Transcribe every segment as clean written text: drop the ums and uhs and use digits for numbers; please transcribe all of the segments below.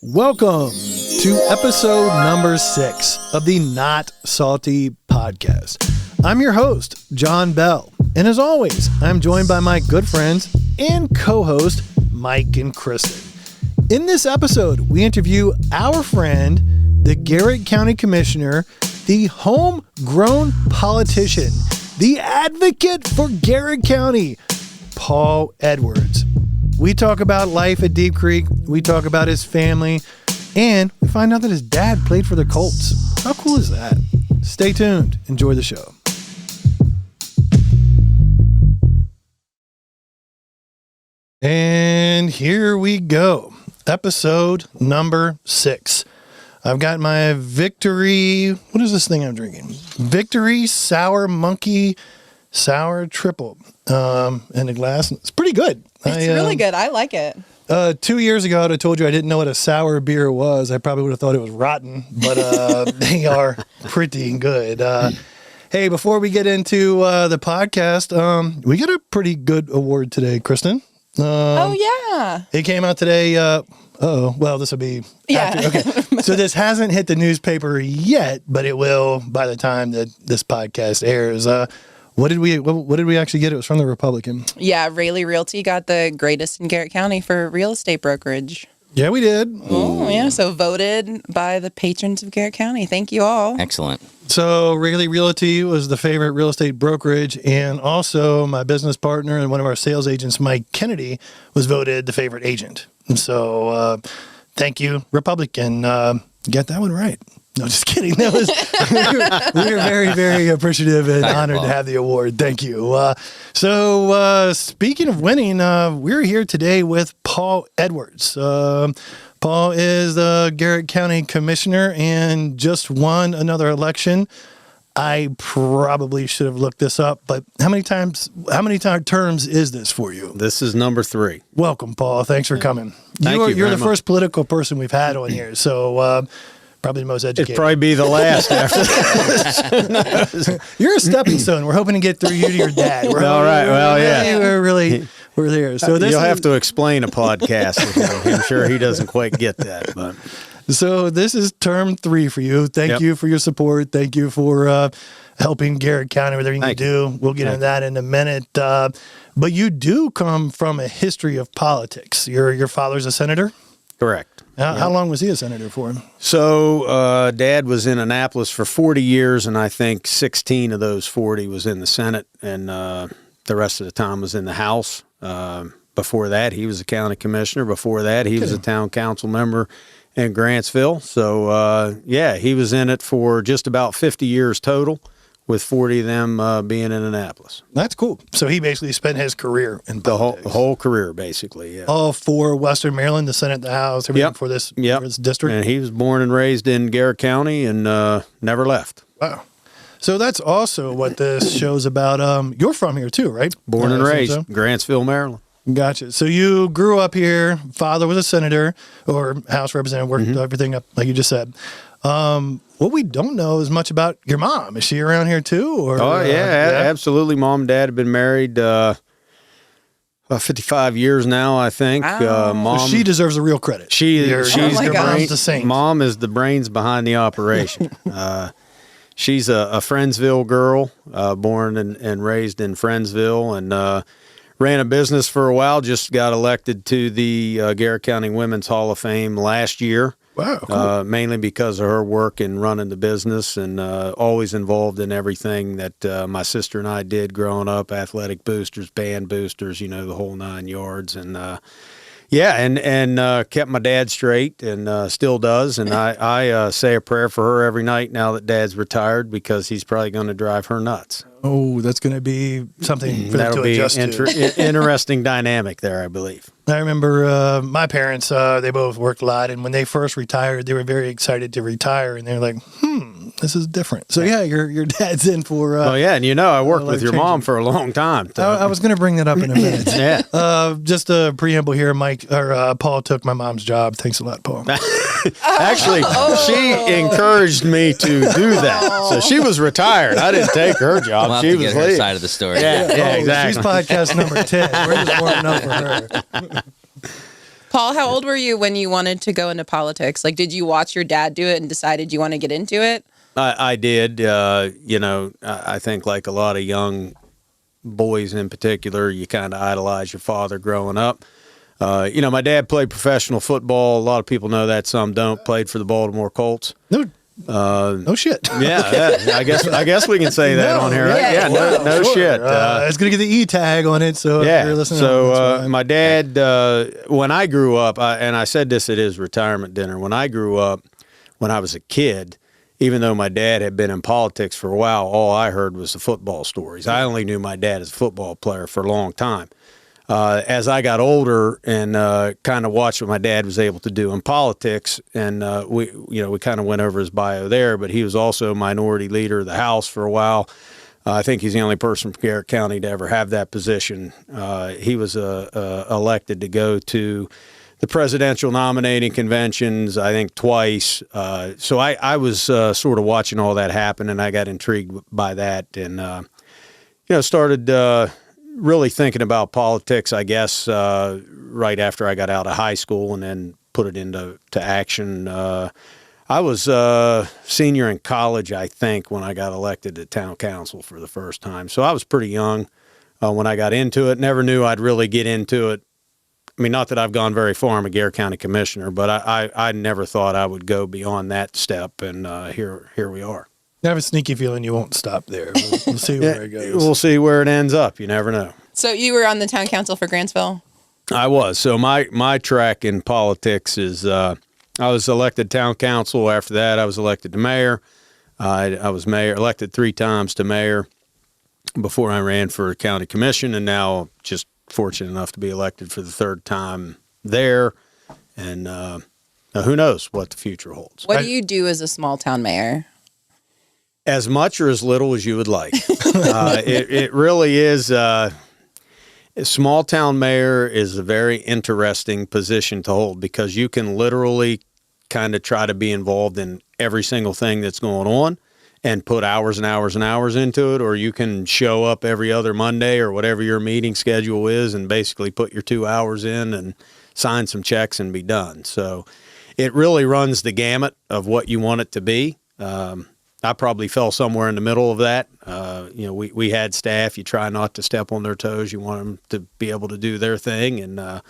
Welcome to episode number 6 of the Not Salty podcast. I'm your host, John Bell, and as always, I'm joined by my good friends and co-host, Mike and Kristen. In this episode, we interview our friend, the Garrett County Commissioner, the homegrown politician, the advocate for Garrett County, Paul Edwards. We talk about life at Deep Creek, we talk about his family, and we find out that his dad played for the Colts. How cool is that? Stay tuned. Enjoy the show. And here we go. Episode number 6. I've got my Victory, what is this thing I'm drinking? Victory Sour Monkey Sour Triple in a glass. It's pretty good. It's really good. I like it. 2 years ago, I'd have told you I didn't know what a sour beer was. I probably would have thought it was rotten, but they are pretty good. Hey, before we get into the podcast, we got a pretty good award today, Kristen. Oh, yeah. It came out today. Well, this will be after. Okay. So this hasn't hit the newspaper yet, but it will by the time that this podcast airs. What did we actually get? It was from the Republican. Yeah, Rayleigh Realty got the greatest in Garrett County for real estate brokerage. Yeah, we did. Oh, yeah. So voted by the patrons of Garrett County. Thank you all. Excellent. So Rayleigh Realty was the favorite real estate brokerage, and also my business partner and one of our sales agents, Mike Kennedy, was voted the favorite agent. And so thank you, Republican. Get that one right. No, just kidding. That was we are very, very appreciative and honored to have the award. Thank you. So speaking of winning, we're here today with Paul Edwards. Paul is the Garrett County Commissioner and just won another election. I probably should have looked this up, but how many terms is this for you? This is number 3. Welcome, Paul. Thanks for coming. You're the first political person we've had on here, so probably the most educated. It'd probably be the last after this. You're a stepping stone. We're hoping to get through you to your dad. All right. Well, yeah. We're there. So you'll have to explain a podcast. I'm sure he doesn't quite get that, but. So this is term 3 for you. Thank you for your support. Thank you for helping Garrett County with everything you do. We'll get into that in a minute. But you do come from a history of politics. Your father's a senator? Correct. How long was he a senator for? So Dad was in Annapolis for 40 years, and I think 16 of those 40 was in the Senate, and the rest of the time was in the House. Before that, he was a county commissioner. Before that, he was a town council member in Grantsville. So, he was in it for just about 50 years total, with 40 of them being in Annapolis. That's cool. So he basically spent his career in politics. The whole career, basically, yeah. All for Western Maryland, the Senate, the House, everything for this district? And he was born and raised in Garrett County and never left. Wow. So that's also what this show's about. You're from here too, right? Born and raised, Grantsville, Maryland. Gotcha. So you grew up here. Father was a senator or House representative, worked everything up, like you just said. What we don't know is much about your mom. Is she around here too? Or, absolutely. Mom and Dad have been married 55 years now, I think. Wow. Mom, so she deserves the real credit. She's the brains, the saint. Mom is the brains behind the operation. She's a Friendsville girl, born and raised in Friendsville, and ran a business for a while. Just got elected to the Garrett County Women's Hall of Fame last year. Wow, cool. Mainly because of her work in running the business, and always involved in everything that my sister and I did growing up, athletic boosters, band boosters, the whole 9 yards. And kept my dad straight, and still does. And I say a prayer for her every night now that Dad's retired, because he's probably going to drive her nuts. Oh, that's going to be something for them to adjust to. Interesting dynamic there, I believe. I remember my parents, they both worked a lot, and when they first retired, they were very excited to retire, and they were like, this is different. So yeah, your dad's in for... and I worked with your mom for a long time. I was going to bring that up in a minute. Yeah. Just a preamble here, Paul took my mom's job. Thanks a lot, Paul. Actually, she encouraged me to do that. So she was retired. I didn't take her job. We'll have she to was get her leaving. side of the story. Yeah, exactly. She's podcast number 10. We're just warming up for her. Paul, how old were you when you wanted to go into politics? Like, did you watch your dad do it and decided you want to get into it? I did. I think like a lot of young boys in particular, you kind of idolize your father growing up. My dad played professional football. A lot of people know that, some don't. Played for the Baltimore Colts. No shit. Yeah, I guess we can say that on here, right? Yeah, no sure. shit. It's gonna get the E tag on it. So yeah. if you're listening, So my dad, when I grew up, and I said this at his retirement dinner, when I grew up, when I was a kid, even though my dad had been in politics for a while, all I heard was the football stories. I only knew my dad as a football player for a long time. As I got older and kind of watched what my dad was able to do in politics, and we kind of went over his bio there, but he was also minority leader of the House for a while. I think he's the only person from Garrett County to ever have that position. He was elected to go to the presidential nominating conventions, I think twice. So I was sort of watching all that happen, and I got intrigued by that, and started really thinking about politics, I guess, right after I got out of high school, and then put it into action. I was senior in college, I think, when I got elected to town council for the first time. So I was pretty young when I got into it. Never knew I'd really get into it. I mean, not that I've gone very far. I'm a Garrett County commissioner, but I never thought I would go beyond that step, and here we are. I have a sneaky feeling you won't stop there. We'll see where it goes. We'll see where it ends up. You never know. So you were on the town council for Grantsville? I was. So my track in politics is I was elected town council. After that, I was elected to mayor. I was elected 3 times to mayor before I ran for county commission, and now just fortunate enough to be elected for the 3rd time there. And who knows what the future holds. What do you do as a small town mayor? As much or as little as you would like. It really is. A small town mayor is a very interesting position to hold, because you can literally kind of try to be involved in every single thing that's going on and put hours and hours and hours into it, or you can show up every other Monday or whatever your meeting schedule is and basically put your 2 hours in and sign some checks and be done. So it really runs the gamut of what you want it to be. I probably fell somewhere in the middle of that. We had staff. You try not to step on their toes. You want them to be able to do their thing. And,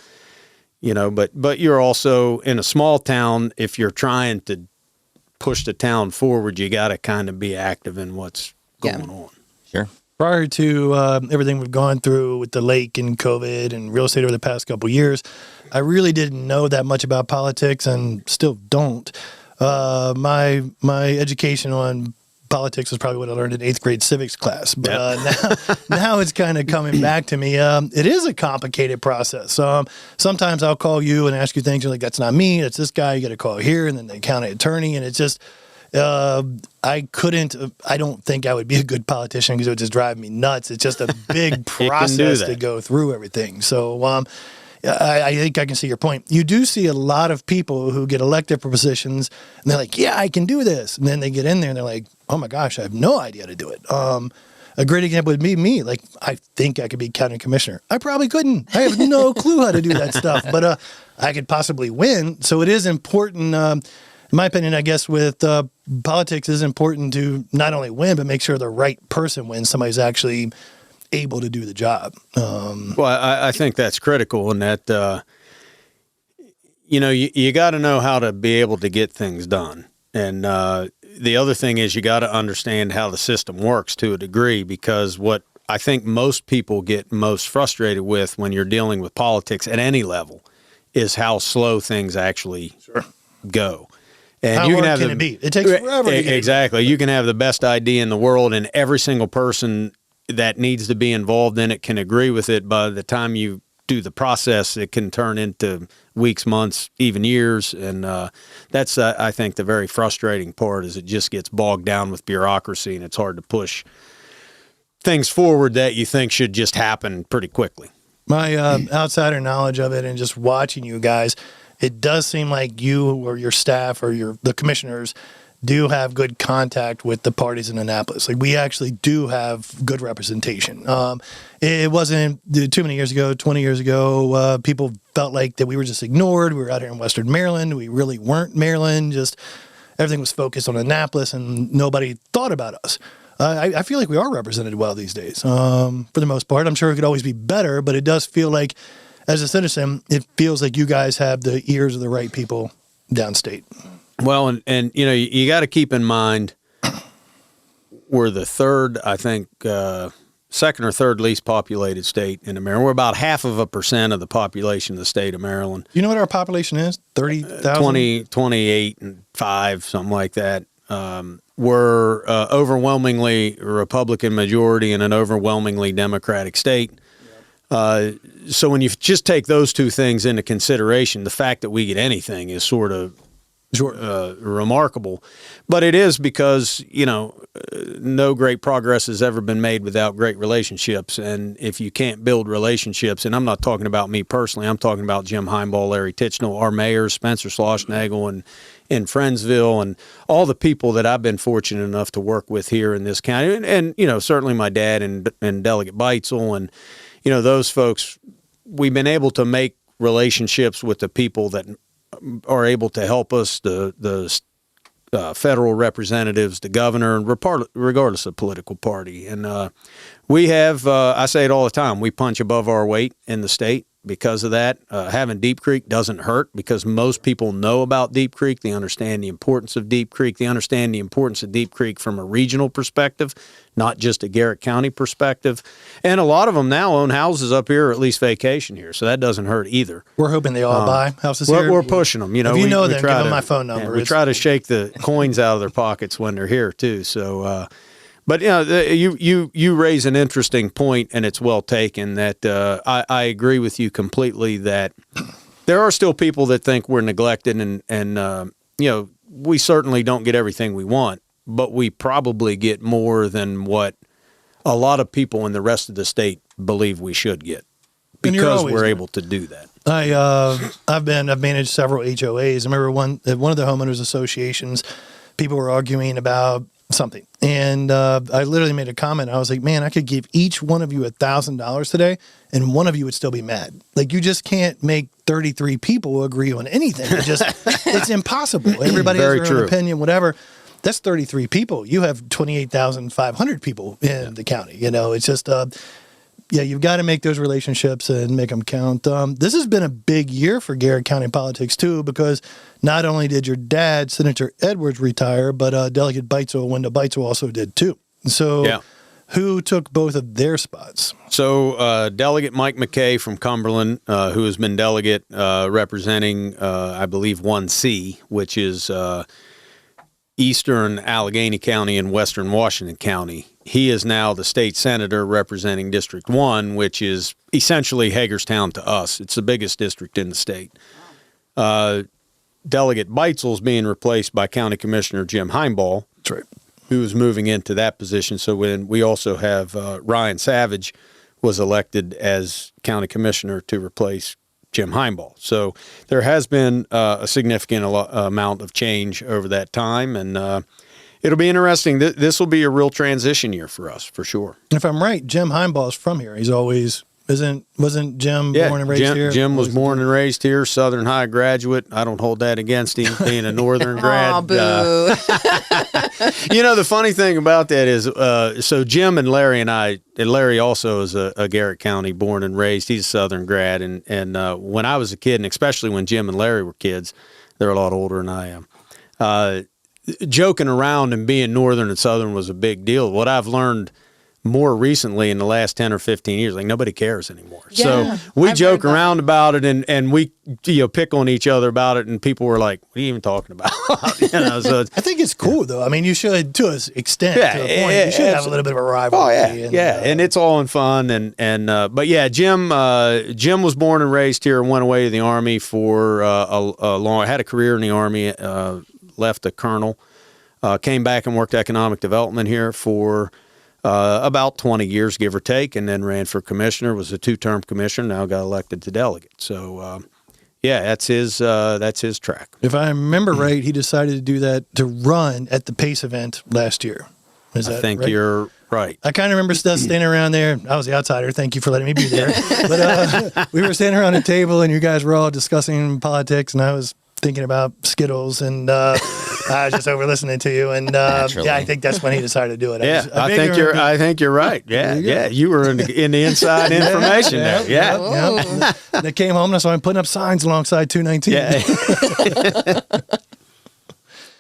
but you're also in a small town. If you're trying to push the town forward, you got to kind of be active in what's going on. Sure. Prior to everything we've gone through with the lake and COVID and real estate over the past couple of years, I really didn't know that much about politics, and still don't. My education on politics was probably what I learned in 8th grade civics class, but now it's kind of coming back to me. It is a complicated process. Sometimes I'll call you and ask you things. You're like, that's not me. It's this guy. You got to call here, and then the county attorney, and it's just I don't think I would be a good politician because it would just drive me nuts. It's just a big process to go through everything. So I think I can see your point. You do see a lot of people who get elected for positions, and they're like, yeah, I can do this. And then they get in there and they're like, oh my gosh, I have no idea how to do it. A great example would be me. Like, I think I could be county commissioner. I probably couldn't. I have no clue how to do that stuff, but I could possibly win. So it is important, in my opinion, I guess, with politics, is important to not only win, but make sure the right person wins. Somebody's actually able to do the job. Well, I think that's critical, in that, you got to know how to be able to get things done. And the other thing is you got to understand how the system works to a degree, because what I think most people get most frustrated with when you're dealing with politics at any level is how slow things actually go. And how hard can it be? It takes forever to get exactly. You can have the best idea in the world, and every single person that needs to be involved in it can agree with it. By the time you do the process, it can turn into weeks, months, even years. And that's, I think, the very frustrating part, is it just gets bogged down with bureaucracy, and it's hard to push things forward that you think should just happen pretty quickly. My outsider knowledge of it, and just watching you guys, it does seem like you or your staff or the commissioners do have good contact with the parties in Annapolis. Like, we actually do have good representation. It wasn't too many years ago, 20 years ago, people felt like that we were just ignored. We were out here in Western Maryland. We really weren't Maryland. Just everything was focused on Annapolis, and nobody thought about us. I feel like we are represented well these days, for the most part. I'm sure it could always be better, but it does feel like, as a citizen, it feels like you guys have the ears of the right people downstate. Well, and you got to keep in mind, we're the third, I think, second or third least populated state in America. We're about 0.5% of the population of the state of Maryland. You know what our population is? 30,000? 28 and 5, something like that. We're overwhelmingly Republican majority in an overwhelmingly Democratic state. So when you just take those two things into consideration, the fact that we get anything is sort of remarkable. But it is because, no great progress has ever been made without great relationships. And if you can't build relationships, and I'm not talking about me personally, I'm talking about Jim Heimbaugh, Larry Tichenor, our mayors, Spencer Schlossnagle, and in Friendsville, and all the people that I've been fortunate enough to work with here in this county. And certainly my dad and Delegate Beitzel and, those folks, we've been able to make relationships with the people that are able to help us, the federal representatives, the governor, and regardless of political party. And we have, I say it all the time, we punch above our weight in the state. Because of that, having Deep Creek doesn't hurt because most people know about Deep Creek. They understand the importance of Deep Creek. They understand the importance of Deep Creek from a regional perspective, not just a Garrett County perspective. And a lot of them now own houses up here or at least vacation here, so that doesn't hurt either. We're hoping they all buy houses here. We're pushing them. If you know them, give them my phone number. We try to shake the coins out of their pockets when they're here, too. So, but you raise an interesting point, and it's well taken. That I agree with you completely. That there are still people that think we're neglected, and we certainly don't get everything we want, but we probably get more than what a lot of people in the rest of the state believe we should get because we're able to do that. I've managed several HOAs. I remember at one of the homeowners associations, people were arguing about something. And I literally made a comment. I was like, man, I could give each one of you $1,000 today and one of you would still be mad. Like, you just can't make 33 people agree on anything. It's impossible. Everybody has their own opinion, whatever. That's 33 people. You have 28,500 people in the county. It's just, you've got to make those relationships and make them count. This has been a big year for Garrett County politics, too, because not only did your dad, Senator Edwards, retire, but Delegate Beitzel, Wendell Beitzel, also did, too. So who took both of their spots? So Delegate Mike McKay from Cumberland, who has been delegate representing, I believe, 1C, which is eastern Allegheny County and western Washington County. He is now the state senator representing District 1, which is essentially Hagerstown to us. It's the biggest district in the state. Delegate Beitzel's being replaced by County Commissioner Jim Heimbaugh, That's right, who is moving into that position. So when we also have Ryan Savage was elected as County Commissioner to replace Jim Heimbaugh. So there has been a significant amount of change over that time, and it'll be interesting. This will be a real transition year for us, for sure. If I'm right, Jim Heimbaugh is from here. He's always wasn't Jim born and raised here? Jim was born and raised here, Southern High graduate. I don't hold that against him, being a Northern grad. Oh, boo. The funny thing about that is, so Jim and Larry and Larry also is a Garrett County born and raised. He's a Southern grad, and when I was a kid, and especially when Jim and Larry were kids, they're a lot older than I am. Joking around and being Northern and Southern was a big deal. What I've learned more recently in the last 10 or 15 years, like, nobody cares anymore. Yeah, so we joke around about it and we pick on each other about it, and people were like, what are you even talking about? So I think it's cool, though. I mean, you should, to an extent, to a point, you should have a little bit of a rivalry. And it's all in fun. But yeah, Jim was born and raised here and went away to the Army for had a career in the Army, left a colonel, came back and worked economic development here for about 20 years, give or take, and then ran for commissioner, was a 2-term commissioner, now got elected to delegate. So, that's his track. If I remember right, he decided to do that, to run at the PACE event last year. Is that I think right? you're Right. I kind of remember us standing around there. I was the outsider. Thank you for letting me be there. But we were standing around a table, and you guys were all discussing politics, and I was thinking about Skittles, and I was just over listening to you. And yeah, I think that's when he decided to do it. Yeah, I think you're right. Yeah, you were in the inside information there. Yeah. Yep. And I came home, and so I'm putting up signs alongside 219. Yeah.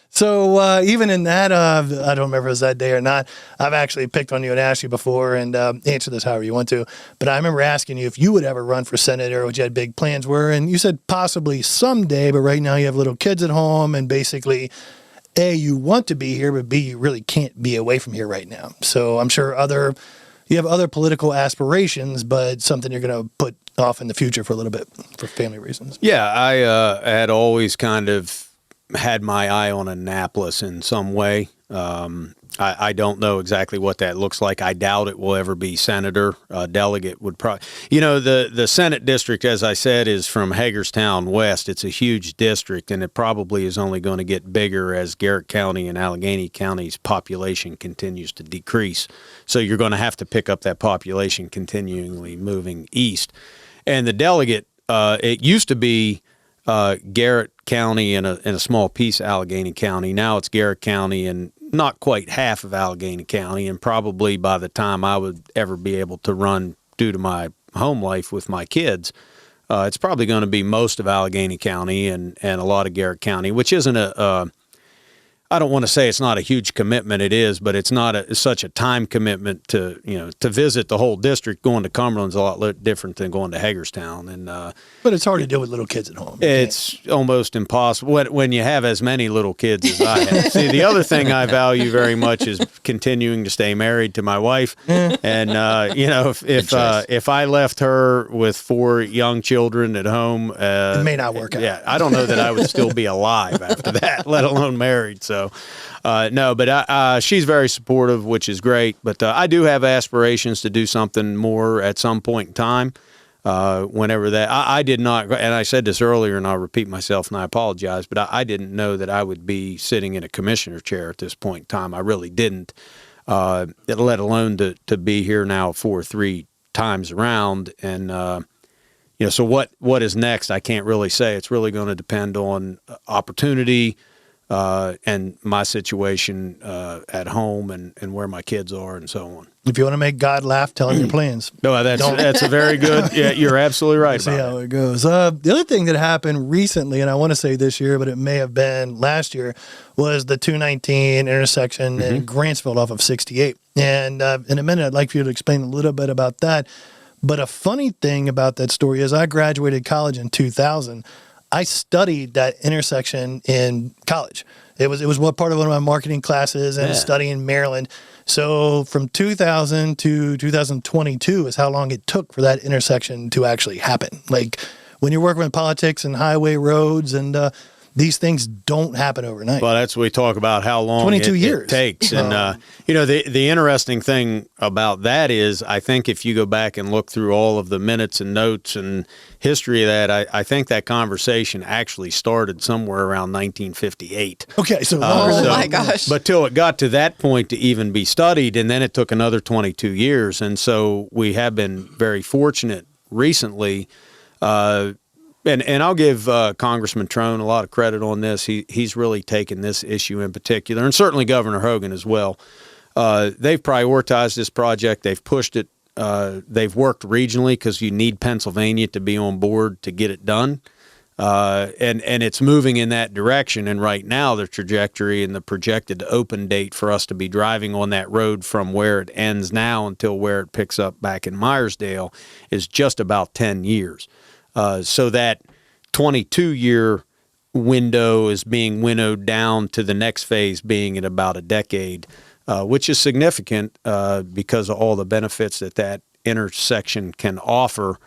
So even in that, I don't remember if it was that day or not, I've actually picked on you and asked you before, and answer this however you want to. But I remember asking you if you would ever run for senator or what you had big plans were. And you said possibly someday, but right now you have little kids at home, and basically, A, you want to be here, but B, you really can't be away from here right now. So I'm sure you have other political aspirations, but something you're going to put off in the future for a little bit for family reasons. Yeah, I had always kind of had my eye on Annapolis in some way. I don't know exactly what that looks like. I doubt it will ever be senator. Delegate would probably, the Senate district, as I said, is from Hagerstown West. It's a huge district, and it probably is only going to get bigger as Garrett County and Allegheny County's population continues to decrease. So you're going to have to pick up that population continually moving east. And the delegate, it used to be Garrett County and a small piece of Allegheny County. Now it's Garrett County and not quite half of Allegheny County. And probably by the time I would ever be able to run due to my home life with my kids, it's probably going to be most of Allegheny County and a lot of Garrett County, which isn't I don't want to say it's not a huge commitment. It is, but it's not such a time commitment to visit the whole district. Going to Cumberland's a lot different than going to Hagerstown, and but it's hard to deal with little kids at home. It's almost impossible when you have as many little kids as I have. See, the other thing I value very much is continuing to stay married to my wife, and if I left her with 4 young children at home, it may not work out. Yeah, I don't know that I would still be alive after that, let alone married. So, no, but she's very supportive, which is great. But I do have aspirations to do something more at some point in time. Whenever that, I did not, and I said this earlier, and I'll repeat myself, and I apologize, but I didn't know that I would be sitting in a commissioner chair at this point in time. I really didn't, let alone to be here now 3 times around. And so what is next? I can't really say. It's really going to depend on opportunity. And my situation at home and where my kids are and so on. If you want to make God laugh, tell him your plans. No, that's a very good. Yeah, you're absolutely right. See how it goes. The other thing that happened recently, and I want to say this year, but it may have been last year, was the 219 intersection in Grantsville off of 68. And in a minute, I'd like for you to explain a little bit about that. But a funny thing about that story is I graduated college in 2000. I studied that intersection in college. It was one part of one of my marketing classes and studying in Maryland. So from 2000 to 2022 is how long it took for that intersection to actually happen. Like when you're working with politics and highway roads and these things don't happen overnight. Well, that's what we talk about, how long 22 years. It takes. And, the interesting thing about that is I think if you go back and look through all of the minutes and notes and history of that, I think that conversation actually started somewhere around 1958. Okay, so my gosh. But till it got to that point to even be studied, and then it took another 22 years. And so we have been very fortunate recently. And I'll give Congressman Trone a lot of credit on this. He's really taken this issue in particular, and certainly Governor Hogan as well. They've prioritized this project. They've pushed it. They've worked regionally because you need Pennsylvania to be on board to get it done. And it's moving in that direction. And right now, the trajectory and the projected open date for us to be driving on that road from where it ends now until where it picks up back in Myersdale is just about 10 years. So that 22-year window is being winnowed down to the next phase being at about a decade, which is significant because of all the benefits that intersection can offer,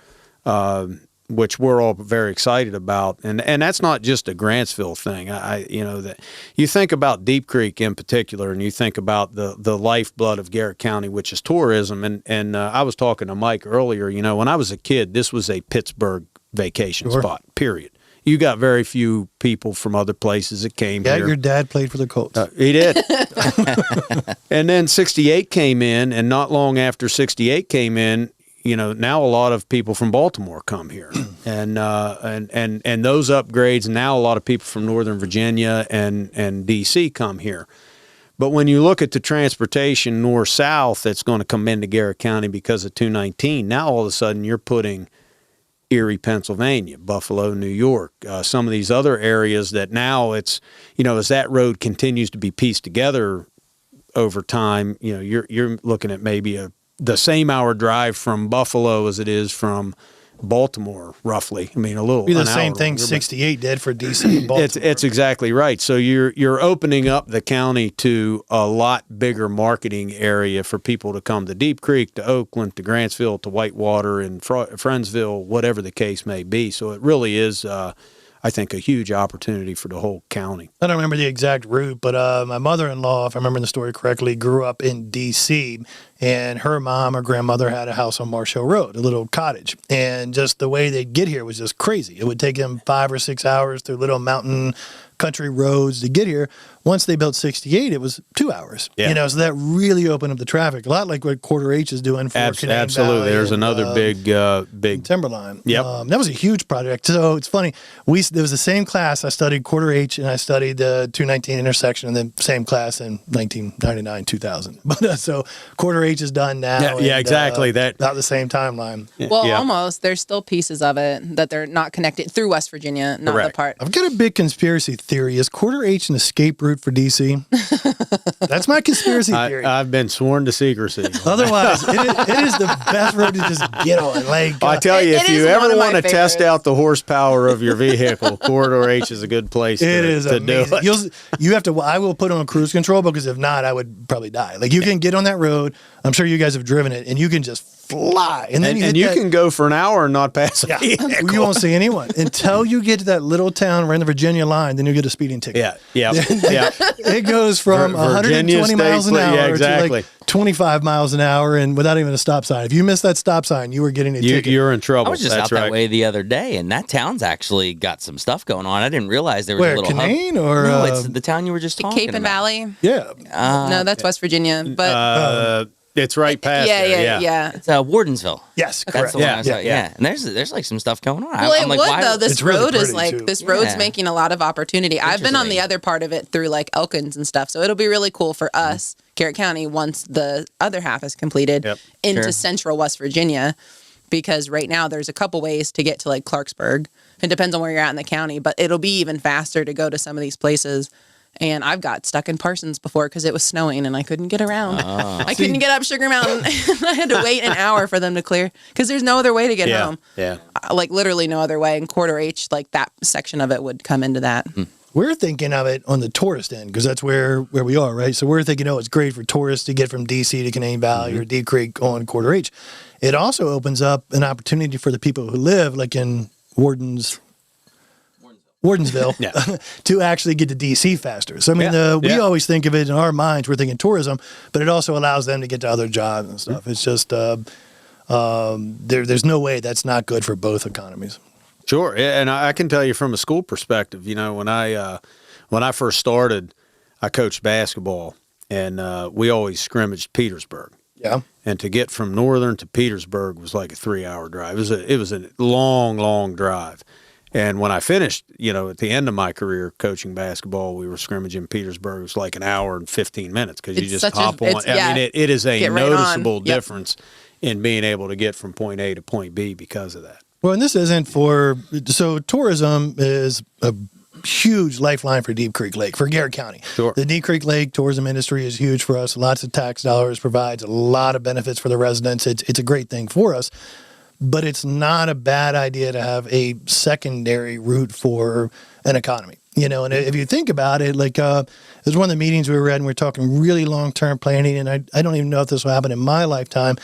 which we're all very excited about. And that's not just a Grantsville thing. That you think about Deep Creek in particular, and you think about the lifeblood of Garrett County, which is tourism. And I was talking to Mike earlier. When I was a kid, this was a Pittsburgh vacation spot, period. you got very few people from other places that came Yeah, here. your dad played for the Colts. He did. And then 68 came in, and not long after 68 came in, now a lot of people from Baltimore come here, and those upgrades. Now a lot of people from Northern Virginia and DC come here. But when you look at the transportation north-south that's going to come into Garrett County because of 219, now all of a sudden you're putting Erie, Pennsylvania, Buffalo, New York, some of these other areas that now it's, as that road continues to be pieced together over time, you're looking at maybe the same hour drive from Buffalo as it is from Baltimore, roughly. I mean, a little. Be the an same hour thing longer, but 68 did for DC and Baltimore. it's exactly right. So you're opening up the county to a lot bigger marketing area for people to come to Deep Creek, to Oakland, to Grantsville, to Whitewater, and Friendsville, whatever the case may be. So it really is, I think, a huge opportunity for the whole county. I don't remember the exact route, but my mother-in-law, if I remember the story correctly, grew up in D.C., and her mom or grandmother had a house on Marsh Hill Road, a little cottage. And just the way they'd get here was just crazy. It would take them 5 or 6 hours through little mountain country roads to get here. Once they built 68, it was 2 hours. Yeah. So that really opened up the traffic, a lot like what Quarter H is doing for Canaan Absolutely. Valley There's and, another big. Timberline. Yep. That was a huge project. So it's funny. There was the same class. I studied Quarter H and I studied the 219 intersection in the same class in 1999, 2000. But so Quarter H is done now. Yeah, exactly. That about the same timeline. Well, Yeah. almost. There's still pieces of it that they're not connected through West Virginia, not Correct. the part. I've got a big conspiracy theory. Is Quarter H an escape route for DC? That's my conspiracy theory. I've been sworn to secrecy. Otherwise, it is the best road to just get on. Like I tell you, It if is you one ever of my want to test favorites. out the horsepower of your vehicle, Corridor H is a good place it is to amazing. do it. You have to. I will put on cruise control because if not, I would probably die. Like you can get on that road. I'm sure you guys have driven it, and you can just fly. And then And hit you that- can go for an hour and not pass a Yeah, vehicle. you won't see anyone until you get to that little town right in the Virginia line. Then you get a speeding ticket. Yeah. It goes from Virginia 120 miles an State, hour yeah, to exactly. like 25 miles an hour, and without even a stop sign. If you miss that stop sign, you were getting a ticket. You're in trouble. I was just That's out that right. way the other day, and that town's actually got some stuff going on. I didn't realize there was Where, a little Canaan hub. or, no, it's the town you were just talking Cape and about. Valley? Yeah, No, that's West Virginia. But It's right past there. yeah. It's Wardensville. yes, That's correct. the one Yeah, I saw. yeah, yeah. Yeah, and there's like some stuff going on. Well, it I'm like, would why- though. This It's really road is pretty, like too. this road's Yeah. making a lot of opportunity. I've been on the Interesting. other part of it through like Elkins and stuff, so it'll be really cool for us, Garrett County, once the other half is completed Yep. into Sure. central West Virginia. Because right now there's a couple ways to get to like Clarksburg. It depends on where you're at in the county, but it'll be even faster to go to some of these places. And I've got stuck in Parsons before because it was snowing and I couldn't get around. I couldn't get up Sugar Mountain. I had to wait an hour for them to clear because there's no other way to get Yeah. home. Yeah. Like literally no other way. And Quarter H, like that section of it would come into that. We're thinking of it on the tourist end because that's where we are, right? So we're thinking, oh, it's great for tourists to get from DC to Canaan Valley or Deep Creek on Quarter H. It also opens up an opportunity for the people who live, like in Wardensville, to actually get to DC faster. So I mean, we Yeah. always think of it in our minds. We're thinking tourism, but it also allows them to get to other jobs and stuff. It's just there's no way that's not good for both economies. Sure, yeah, and I can tell you from a school perspective. When I first started, I coached basketball, and we always scrimmaged Petersburg. Yeah. And to get from Northern to Petersburg was like a 3-hour drive. It was a long drive. And when I finished, at the end of my career coaching basketball, we were scrimmaging Petersburg. It was like an hour and 15 minutes because you It's just such a- hop on. it's- yeah. I mean, it is a Get right on. noticeable Yep. difference in being able to get from point A to point B because of that. Well, and this isn't so tourism is a huge lifeline for Deep Creek Lake, for Garrett County. Sure. The Deep Creek Lake tourism industry is huge for us. Lots of tax dollars, provides a lot of benefits for the residents. It's a great thing for us, but it's not a bad idea to have a secondary route for an economy. And if you think about it, like there's one of the meetings we were at and we were talking really long-term planning, and I don't even know if this will happen in my lifetime,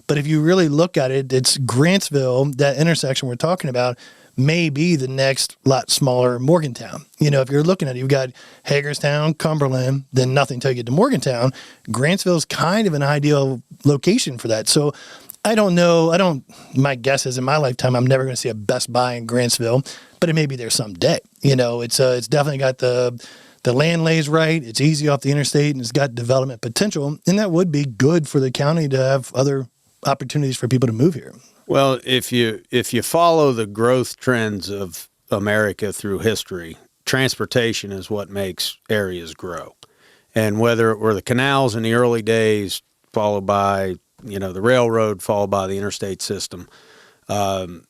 but if you really look at it, it's Grantsville, that intersection we're talking about, may be the next lot smaller Morgantown. If you're looking at it, you've got Hagerstown, Cumberland, then nothing till you get to Morgantown. Grantsville's kind of an ideal location for that. So I don't know. My guess is in my lifetime, I'm never going to see a Best Buy in Grantsville, but it may be there someday. It's definitely got the land lays right. It's easy off the interstate and it's got development potential. And that would be good for the county to have other opportunities for people to move here. Well, if you follow the growth trends of America through history, transportation is what makes areas grow. And whether it were the canals in the early days, followed by the railroad, followed by the interstate system. The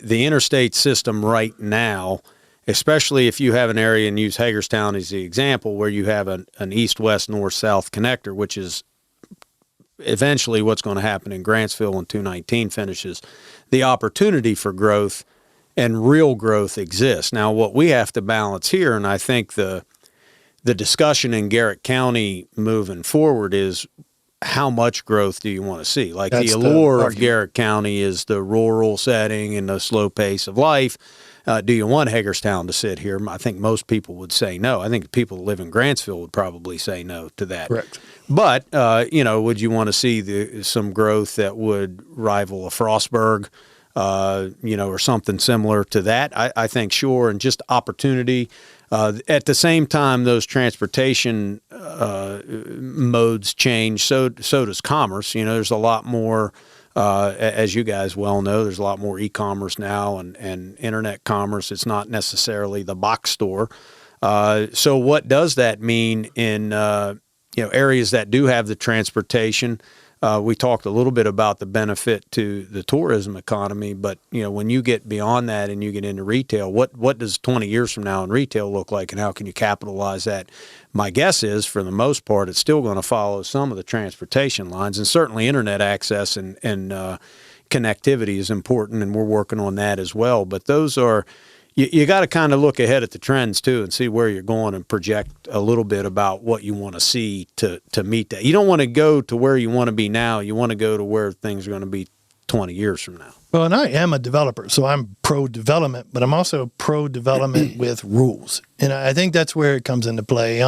interstate system right now, especially if you have an area, and use Hagerstown as the example, where you have an east-west, north-south connector, which is eventually what's going to happen in Grantsville when 219 finishes, the opportunity for growth and real growth exists. Now, what we have to balance here, and I think the discussion in Garrett County moving forward is, how much growth do you want to see? Like, That's the allure the of Garrett County is the rural setting and the slow pace of life. Do you want Hagerstown to sit here? I think most people would say no. I think the people that live in Grantsville would probably say no to that. Correct. But, would you want to see some growth that would rival a Frostburg, or something similar to that? I think sure, and just opportunity. At the same time, those transportation modes change, so does commerce. There's a lot more, as you guys well know, there's a lot more e-commerce now and internet commerce. It's not necessarily the box store. So what does that mean in areas that do have the transportation? We talked a little bit about the benefit to the tourism economy, but when you get beyond that and you get into retail, what does 20 years from now in retail look like, and how can you capitalize that? My guess is, for the most part, it's still going to follow some of the transportation lines, and certainly internet access and connectivity is important, and we're working on that as well. But those are, you got to kind of look ahead at the trends too and see where you're going and project a little bit about what you want to see to meet that. You don't want to go to where you want to be now. You want to go to where things are going to be 20 years from now. Well, and I am a developer, so I'm pro-development, but I'm also pro-development with rules. And I think that's where it comes into play.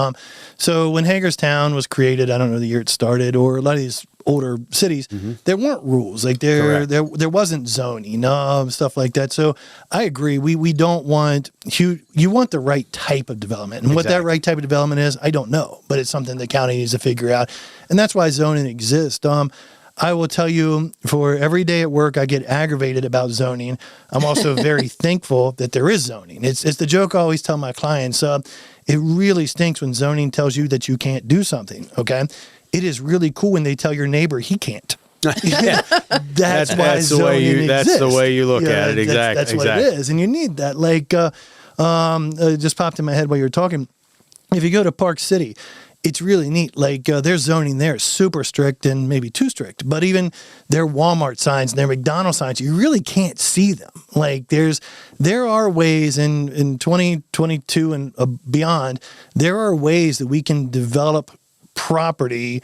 So when Hagerstown was created, I don't know the year it started, or a lot of these older cities, there weren't rules. Like there wasn't zoning, stuff like that. So I agree. We don't want you want the right type of development. And what that right type of development is, I don't know, but it's something the county needs to figure out. And that's why zoning exists. I will tell you, for every day at work, I get aggravated about zoning. I'm also very thankful that there is zoning. It's the joke I always tell my clients. It really stinks when zoning tells you that you can't do something, okay? It is really cool when they tell your neighbor he can't. That's why zoning exists. That's the way you look at it. Exactly. That's what it is. And you need that. Like, it just popped in my head while you were talking. If you go to Park City, it's really neat. Like, their zoning there is super strict and maybe too strict. But even their Walmart signs and their McDonald's signs, you really can't see them. Like, there are ways in 2022 and beyond, there are ways that we can develop property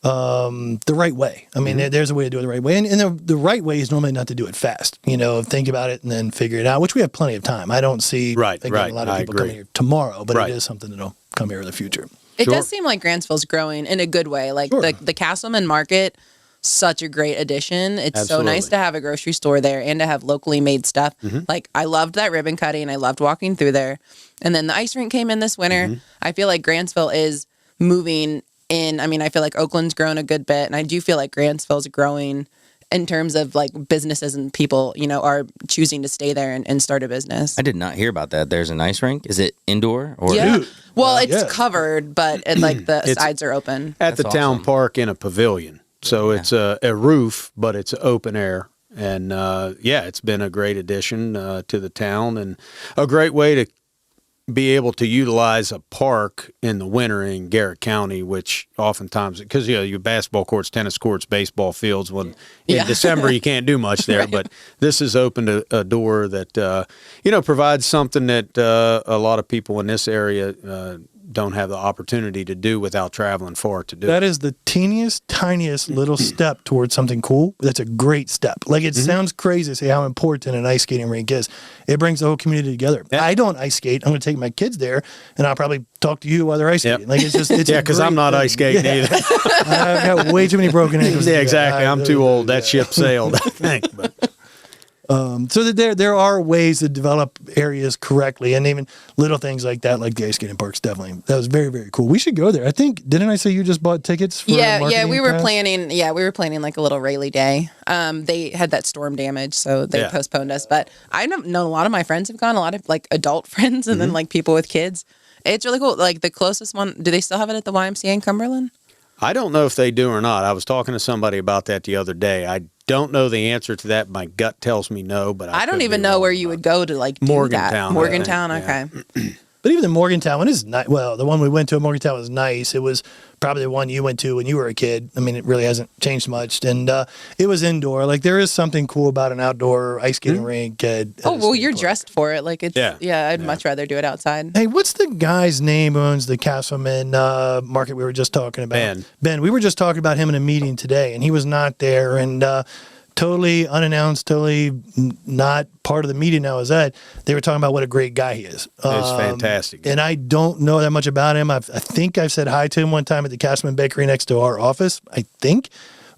the right way. I mean, there's a way to do it the right way. And the right way is normally not to do it fast. Think about it and then figure it out, which we have plenty of time. I don't see a lot of people coming here tomorrow, but it is something that'll come here in the future. It does seem like Grantsville's growing in a good way. Like the Castleman Market, such a great addition. It's so nice to have a grocery store there and to have locally made stuff. Like, I loved that ribbon cutting. I loved walking through there. And then the ice rink came in this winter. I feel like Grantsville is moving in. I mean, I feel like Oakland's grown a good bit, and I do feel like Grantsville's growing in terms of like businesses and people, are choosing to stay there and start a business. I did not hear about that. There's an ice rink. Is it indoor or? Yeah. Well, it's covered, but the sides are open. At the town park in a pavilion. So it's a roof, but it's open air. And it's been a great addition to the town, and a great way to be able to utilize a park in the winter in Garrett County, which oftentimes, because your basketball courts, tennis courts, baseball fields, when in December you can't do much there, but this has opened a door that provides something that a lot of people in this area don't have the opportunity to do without traveling far to do. That is the teeniest, tiniest little step towards something cool. That's a great step. Like, it sounds crazy to say how important an ice skating rink is. It brings the whole community together. Yeah. I don't ice skate. I'm going to take my kids there, and I'll probably talk to you while they're ice skating. Like, it's just, it's Yeah, a because great I'm not thing. ice skating either. I've got way too many broken ankles. to Yeah, do that. exactly. I'm too old. That ship sailed, I think. But So that there are ways to develop areas correctly, and even little things like that, like the ice skating parks. Definitely, that was very, very cool. We should go there. I think, didn't I say you just bought tickets? For a Yeah, marketing we were pass? planning. Yeah, we were planning like a little Rayleigh day. They had that storm damage, so they Yeah. postponed us. But I know a lot of my friends have gone. A lot of like adult friends, and then like people with kids. It's really cool. Like the closest one. Do they still have it at the YMCA in Cumberland? I don't know if they do or not. I was talking to somebody about that the other day. I don't know the answer to that. My gut tells me no, but I don't could even be know wrong where you about would go to like do Morgantown, that. I Morgantown. think, yeah. Okay. But even the Morgantown one is nice. Well, the one we went to at Morgantown was nice. It was probably the one you went to when you were a kid. I mean, it really hasn't changed much. And it was indoor. Like, there is something cool about an outdoor ice skating rink. At Oh a well, state you're park. dressed for it. Like it's Yeah. I'd much rather do it outside. Hey, what's the guy's name who owns the Castleman market we were just talking about? Ben. We were just talking about him in a meeting today, and he was not there. And totally unannounced, totally not part of the meeting I was at. They were talking about what a great guy he is. He's fantastic. And I don't know that much about him. I think I've said hi to him one time at the Castleman Bakery next to our office, I think.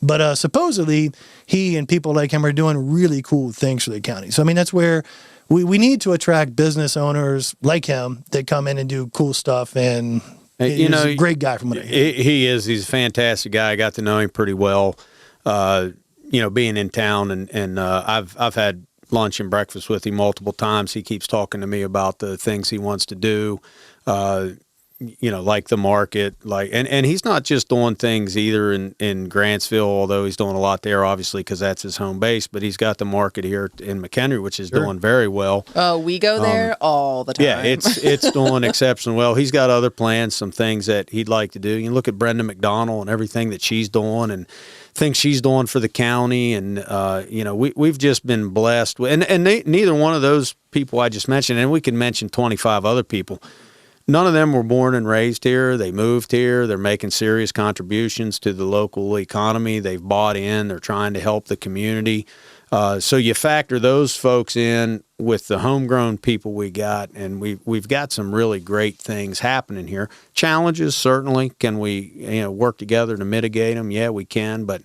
But supposedly he and people like him are doing really cool things for the county. So, I mean, that's where we need to attract business owners like him that come in and do cool stuff. And Hey, he's you know, a great guy from what I hear. He is. He's a fantastic guy. I got to know him pretty well. Being in town, and I've had lunch and breakfast with him multiple times. He keeps talking to me about the things he wants to do. Like the market, and he's not just doing things either in Grantsville, although he's doing a lot there, obviously, because that's his home base. But he's got the market here in McHenry, which is doing very well. Oh, we go there all the time. Yeah, it's doing exceptionally well. He's got other plans, some things that he'd like to do. You look at Brenda McDonald and everything that she's doing, and things she's doing for the county, and we've just been blessed. Neither one of those people I just mentioned, and we can mention 25 other people. None of them were born and raised here. They moved here. They're making serious contributions to the local economy. They've bought in. They're trying to help the community. So you factor those folks in with the homegrown people we got, and we've got some really great things happening here. Challenges, certainly. Can we work together to mitigate them? Yeah, we can. But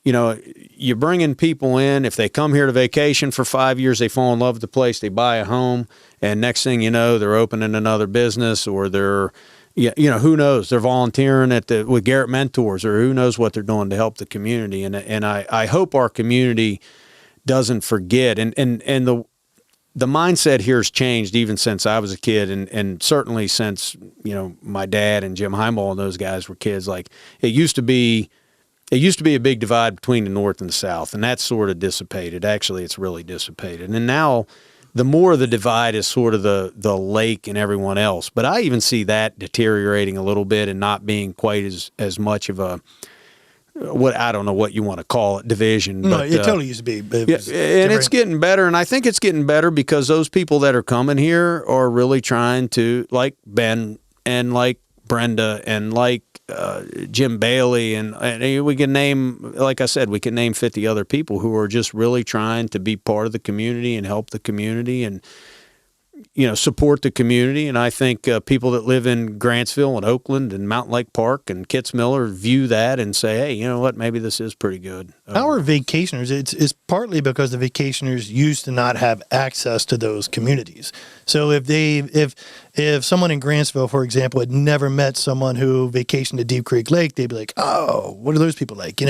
you bring in people in. If they come here to vacation for 5 years, they fall in love with the place. They buy a home, and next thing you know, they're opening another business, or they're, who knows? They're volunteering with Garrett Mentors, or who knows what they're doing to help the community. And I hope our community doesn't forget. And the mindset here has changed even since I was a kid, and certainly since my dad and Jim Heimel and those guys were kids. Like, it used to be a big divide between the North and the South, and that's sort of dissipated. Actually, it's really dissipated. And now the more of the divide is sort of the lake and everyone else. But I even see that deteriorating a little bit and not being quite as much of a, I don't know what you want to call it, division. No, But, it totally used to be. It yeah, was and it's different. getting better, and I think it's getting better because those people that are coming here are really trying to, like Ben and like Brenda and like Jim Bailey, and we can name, like I said, we can name 50 other people who are just really trying to be part of the community and help the community and support the community. And I think people that live in Grantsville and Oakland and Mountain Lake Park and Kitzmiller view that and say, hey, you know what, maybe this is pretty good. Our vacationers, it's partly because the vacationers used to not have access to those communities. So if someone in Grantsville, for example, had never met someone who vacationed at Deep Creek Lake, they'd be like, oh, what are those people like?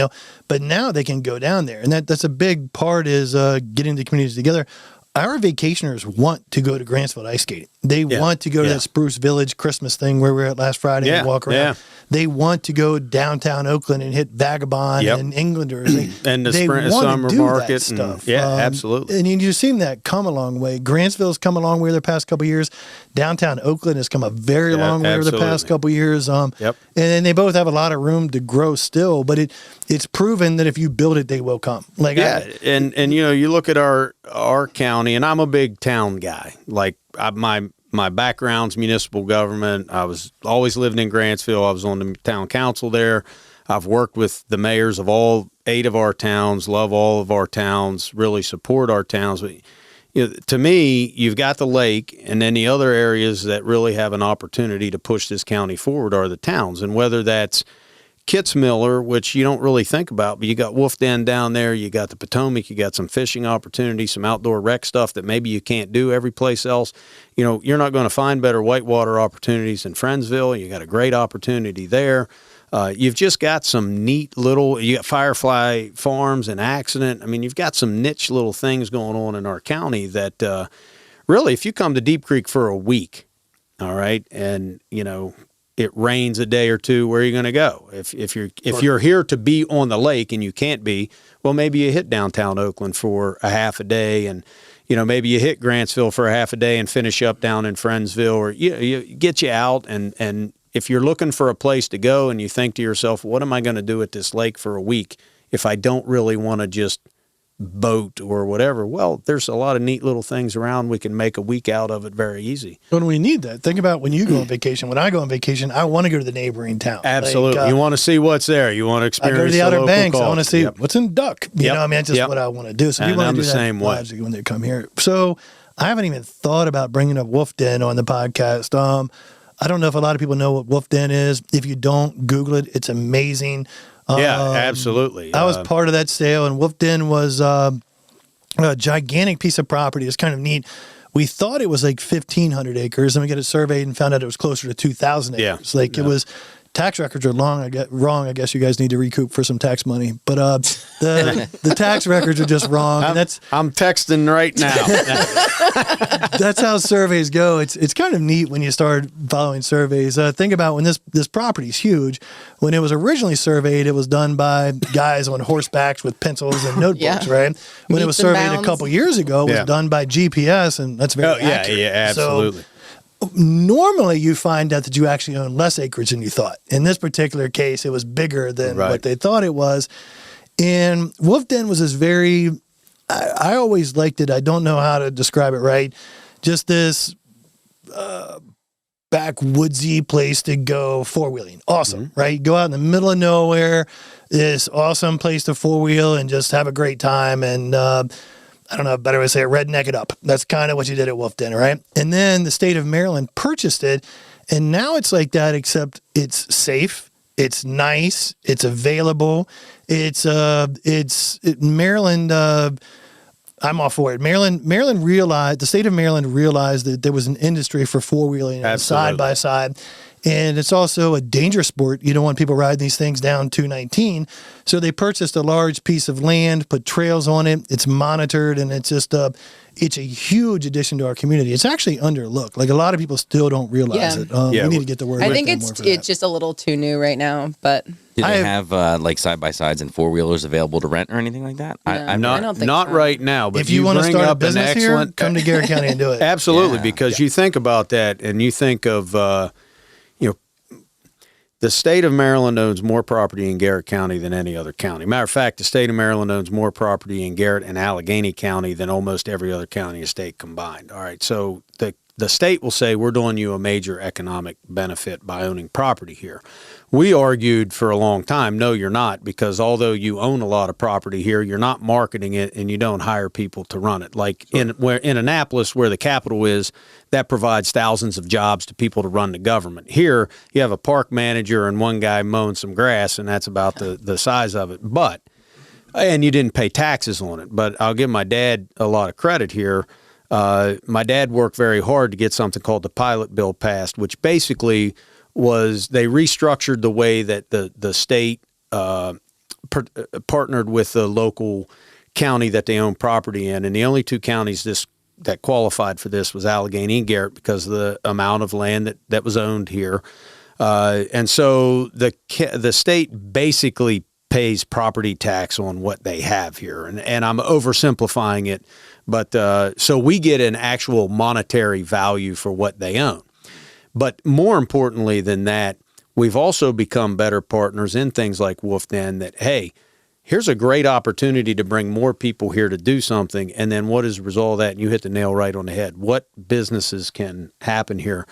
But now they can go down there. And that's a big part is getting the communities together. Our vacationers want to go to Grantsville ice skating. They want to go to that Spruce Village Christmas thing where we were at last Friday and walk around. Yeah. They want to go downtown Oakland and hit Vagabond and Englanders. And the they spring, want summer to do market. that stuff. Absolutely. And you've seen that come a long way. Grantsville's come a long way the past couple of years. Downtown Oakland has come a very long way over the past couple of years. And they both have a lot of room to grow still, but it's proven that if you build it, they will come. And you look at our county, and I'm a big town guy. Like my my background's municipal government. I was always living in Grantsville. I was on the town council there. I've worked with the mayors of all 8 of our towns, love all of our towns, really support our towns. But, to me, you've got the lake, and then the other areas that really have an opportunity to push this county forward are the towns. And whether that's Kitzmiller, which you don't really think about, but you got Wolf Den down there, you got the Potomac, you got some fishing opportunities, some outdoor rec stuff that maybe you can't do every place else. You're not going to find better whitewater opportunities in Friendsville. You got a great opportunity there. You've just got some neat you got Firefly Farms and Accident. I mean, you've got some niche little things going on in our county that really, if you come to Deep Creek for a week, all right, and, it rains a day or two, where are you going to go? If you're here to be on the lake and you can't be, well, maybe you hit downtown Oakland for a half a day, and maybe you hit Grantsville for a half a day and finish up down in Friendsville, or you get you out. And if you're looking for a place to go and you think to yourself, what am I going to do at this lake for a week if I don't really want to just boat or whatever? Well, there's a lot of neat little things around. We can make a week out of it very easy. When we need that, think about when you go on vacation. When I go on vacation, I want to go to the neighboring town. Absolutely. You want to see what's there. You want to experience I go to the Outer local Banks. I culture. want to see Yep. what's in Duck. That's just what I want to do. So And people want I'm to do the that same way. lives when they come here. So I haven't even thought about bringing up Wolf Den on the podcast. I don't know if a lot of people know what Wolf Den is. If you don't, Google it. It's amazing. Yeah, absolutely. I was part of that sale, and Wolf Den was a gigantic piece of property. It's kind of neat. We thought it was like 1,500 acres, and we got it surveyed and found out it was closer to 2,000 acres. Yeah. It was. Tax records are wrong. I guess you guys need to recoup for some tax money. But the tax records are just wrong. And I'm texting right now. that's how surveys go. It's kind of neat when you start following surveys. Think about when this property's huge. When it was originally surveyed, it was done by guys on horsebacks with pencils and notebooks, right? When it was Meets and surveyed a bounds. couple years ago, it was done by GPS, and that's very accurate. Yeah, absolutely. So, normally you find out that you actually own less acreage than you thought. In this particular case, it was bigger than what they thought it was. And Wolf Den was this I always liked it. I don't know how to describe it right. Just this backwoodsy place to go four-wheeling. Awesome, right? You go out in the middle of nowhere, this awesome place to four-wheel and just have a great time. And I don't know, better way to say it, redneck it up. That's kind of what you did at Wolf Den, right? And then the state of Maryland purchased it, and now it's like that, except it's safe, it's nice, it's available, it's Maryland. I'm all for it. Maryland realized, the state of Maryland realized that there was an industry for four-wheeling side by side. And it's also a dangerous sport. You don't want people riding these things down 219. So they purchased a large piece of land, put trails on it. It's monitored, and it's just it's a huge addition to our community. It's actually underlooked. Like, a lot of people still don't realize it. We need to get the word. I think it's just a little too new right now, but Do they have like side-by-sides and four-wheelers available to rent or anything like that? No. I'm I not. don't think Not so. right now, but If you want to bring start a up an business here, excellent, come to Garrett County and do it. absolutely, Yeah. because you think about that and you think of, the state of Maryland owns more property in Garrett County than any other county. Matter of fact, the state of Maryland owns more property in Garrett and Allegheny County than almost every other county and state combined. All right, so the state will say, we're doing you a major economic benefit by owning property here. We argued for a long time, no, you're not, because although you own a lot of property here, you're not marketing it and you don't hire people to run it. Like in Annapolis, where the capital is, that provides thousands of jobs to people to run the government. Here, you have a park manager and one guy mowing some grass, and that's about the size of it. And you didn't pay taxes on it. But I'll give my dad a lot of credit here. My dad worked very hard to get something called the pilot bill passed, which basically was they restructured the way that the state partnered with the local county that they own property in. And the only two counties that qualified for this was Allegheny and Garrett because of the amount of land that was owned here. And so the state basically pays property tax on what they have here. And I'm oversimplifying it, but so we get an actual monetary value for what they own. But more importantly than that, we've also become better partners in things like Wolf Den that, hey, here's a great opportunity to bring more people here to do something. And then what is the result of that? And you hit the nail right on the head. What businesses can happen here?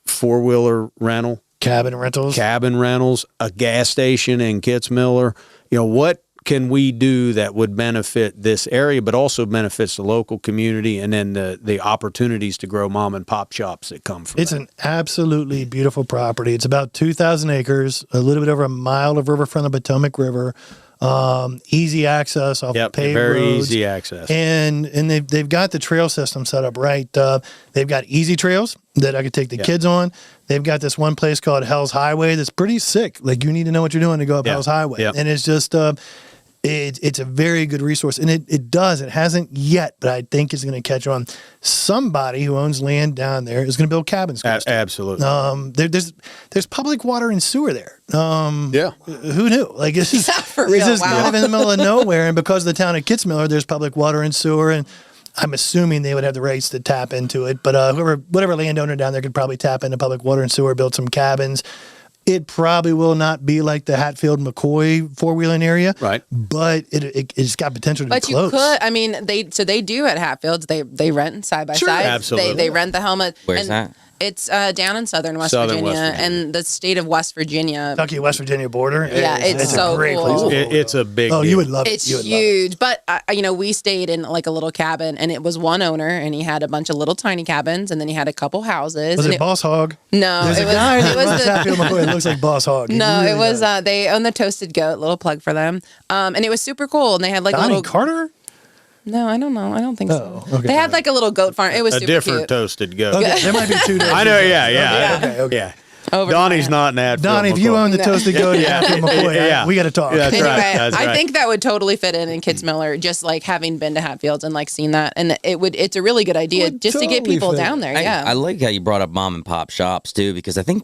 Four-wheeler rental, Cabin rentals, a gas station in Kitzmiller. What can we do that would benefit this area, but also benefits the local community, and then the opportunities to grow mom and pop shops that come from It's that? an absolutely beautiful property. It's about 2,000 acres, a little bit over a mile of riverfront of Potomac River. Easy access off Yep, paved very roads. easy access. And they've got the trail system set up right. They've got easy trails that I could take the kids on. They've got this one place called Hell's Highway that's pretty sick. Like, you need to know what you're doing to go up Yeah. Hell's Highway. Yep. And it's just it's a very good resource, and it hasn't yet, but I think it's going to catch on. Somebody who owns land down there is going to build cabins. Absolutely. There's public water and sewer there. Yeah. Who knew? Like, it's just, Yeah, for it's real, just wow. kind of in the middle of nowhere, and because of the town of Kitzmiller, there's public water and sewer, and I'm assuming they would have the rights to tap into it. But whatever landowner down there could probably tap into public water and sewer, build some cabins. It probably will not be like the Hatfield McCoy four-wheeling area, Right. But it's got potential to But be you close. could, I mean, they do at Hatfields. They rent side by side. absolutely. They rent the helmet. Where's and that? It's down in southern West Southern Virginia, West Virginia. and the state of West Virginia. Kentucky, West Virginia border. Yeah, it's so a great cool. place. to It- it's a big Oh, deal. you would love it. It's You would love it. huge, but we stayed in like a little cabin, and it was one owner, and he had a bunch of little tiny cabins, and then he had a couple houses. Was and it Boss Hog? No, There's it a was. guy that It was runs the, Hatfield McCoy. It looks like Boss Hog. no, really it was. does. They owned the Toasted Goat. Little plug for them. And it was super cool, and they had like a Donnie little. Carter? No, I don't know. I don't think so. Oh, okay. They had like a little goat farm. It was A super different cute. toasted goat. Okay, there might be two. I know, yeah. Okay. Yeah. Over Donnie's time. not in that. Donnie, if you own the No. Toasted Goat at Hatfield McCoy, Yeah. we got to talk. Yeah, that's Anyway, right. That's I right. think that would totally fit in Kitzmiller, just like having been to Hatfields and like seen that, and it's a really good idea Would just to get totally people fit. down there. Yeah, I like how you brought up mom and pop shops too, because I think,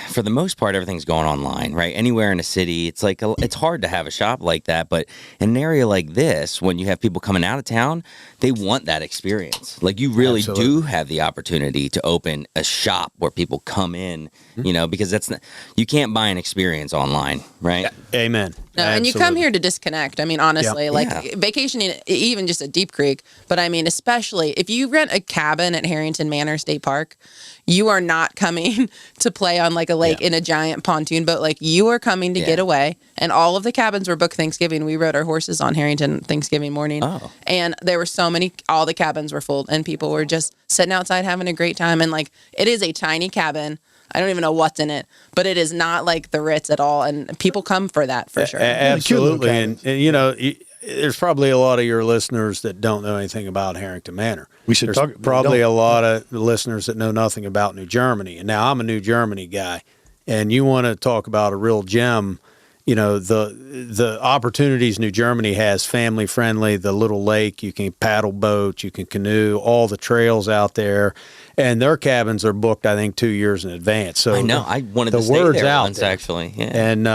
for the most part, everything's going online, right? Anywhere in a city, it's like it's hard to have a shop like that. But in an area like this, when you have people coming out of town, they want that experience. Like, you really Absolutely. do have the opportunity to open a shop where people come in, because you can't buy an experience online, right? Amen. no, and you come Absolutely. here to disconnect. I mean, honestly, like Yeah. vacationing, even just at Deep Creek. But I mean, especially if you rent a cabin at Harrington Manor State Park, you are not coming to play on like a lake Yeah. in a giant pontoon boat. Like, you are coming to Yeah. get away. And all of the cabins were booked Thanksgiving. We rode our horses on Harrington Thanksgiving morning. Oh. And there were so many, all the cabins were full, and people were just sitting outside having a great time. And like, it is a tiny cabin. I don't even know what's in it, but it is not like the Ritz at all. And people come for that for sure. Absolutely. cabins. And there's probably a lot of your listeners that don't know anything about Harrington Manor. We should There's talk- probably don't. a lot of listeners that know nothing about New Germany. And now I'm a New Germany guy, and you want to talk about a real gem. The opportunities New Germany has, family friendly, the little lake, you can paddle boat, you can canoe, all the trails out there, and their cabins are booked, I think, 2 years in advance. So I know. I wanted the to stay word's there out once, there. actually. Yeah. And,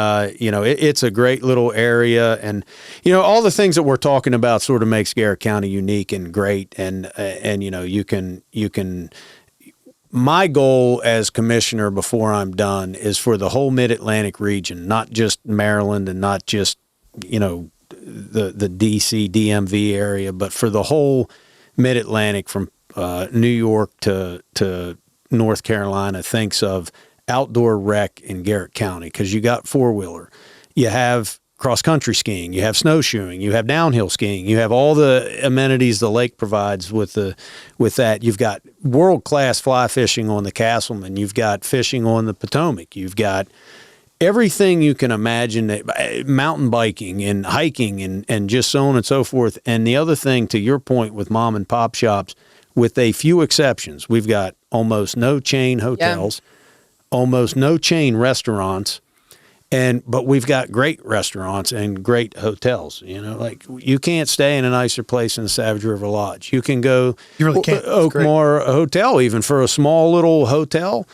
it's a great little area. And, all the things that we're talking about sort of makes Garrett County unique and great. And you can, my goal as commissioner before I'm done is for the whole Mid-Atlantic region, not just Maryland and not just, the DC, DMV area, but for the whole Mid-Atlantic from New York to North Carolina thinks of outdoor rec in Garrett County, because you got four-wheeler, you have cross-country skiing, you have snowshoeing, you have downhill skiing, you have all the amenities the lake provides with that. You've got world-class fly fishing on the Castleman, you've got fishing on the Potomac, you've got everything you can imagine, mountain biking and hiking and just so on and so forth. And the other thing, to your point with mom and pop shops, with a few exceptions, we've got almost no chain hotels, almost no chain restaurants, but we've got great restaurants and great hotels. Like, you can't stay in a nicer place than the Savage River Lodge. You can go You really can't. It's great. Oakmore Hotel, even for a small little hotel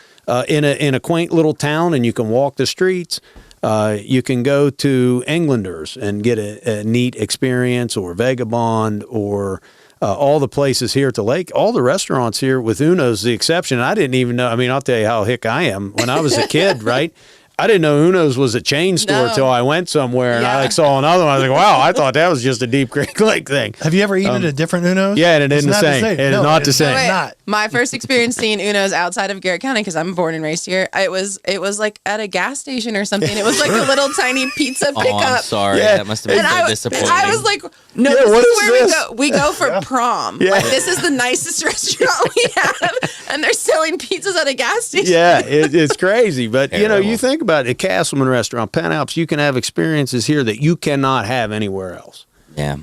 in a quaint little town, and you can walk the streets. You can go to Englanders and get a neat experience, or Vagabond, or all the places here at the lake. All the restaurants here, with Uno's the exception. I didn't even know. I mean, I'll tell you how hick I am. When I was a kid, right? I didn't know Uno's was a chain store No. till I went somewhere and I Yeah. like saw another one. I was like, wow, I thought that was just a Deep Creek Lake thing. Have you ever eaten at a different Uno's? yeah, and it It's isn't the not same. It is not the it's same. Wait, Not. my first experience seeing Uno's outside of Garrett County, because I'm born and raised here, it was like at a gas station or something. It was like a little tiny pizza Oh, pickup. I'm sorry. Yeah. That must have been And so disappointing. I was like, no, Yeah, this what is is where this? we go for prom. Yeah. Like, this is the nicest restaurant we have, and they're selling pizzas at a gas station. Yeah, it's crazy. But, you Terrible. think about it, Castleman Restaurant, Penn Alps, you can have experiences here that you cannot have anywhere else. yeah.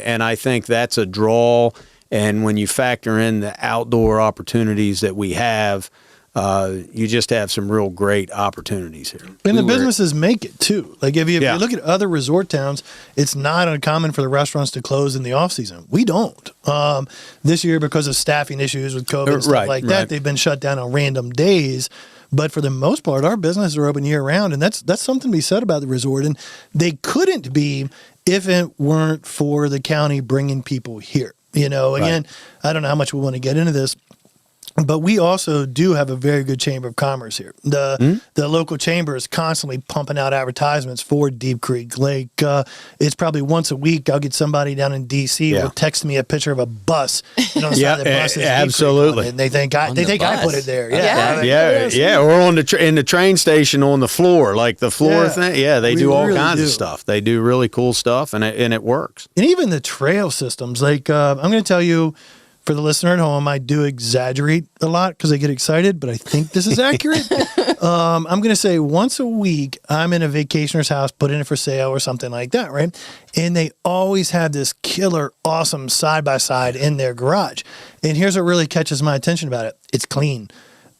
And I think that's a draw. And when you factor in the outdoor opportunities that we have, you just have some real great opportunities here. And the We were- businesses make it too. Like if you Yeah. look at other resort towns, it's not uncommon for the restaurants to close in the off season. We don't. This year, because of staffing issues with COVID and stuff Right, like right. that, they've been shut down on random days. But for the most part, our businesses are open year round, and that's something to be said about the resort. And they couldn't be if it weren't for the county bringing people here. Again, I don't know how much we want to get into this. But we also do have a very good chamber of commerce here. The local chamber is constantly pumping out advertisements for Deep Creek Lake. It's probably once a week I'll get somebody down in D.C. Yeah. will text me a picture of a bus. And on the Yeah, side of the bus is Deep Creek on absolutely. it, and they think I the put bus? it there. Yeah. Yeah, or on in the train station on the floor, like the floor Yeah. thing. Yeah, they We do all really kinds of do. stuff. They do really cool stuff, and it works. And even the trail systems. Like I'm going to tell you, for the listener at home, I do exaggerate a lot because I get excited, but I think this is accurate. I'm going to say once a week, I'm in a vacationer's house, put in it for sale or something like that, right? And they always have this killer, awesome side-by-side in their garage. And here's what really catches my attention about it. It's clean.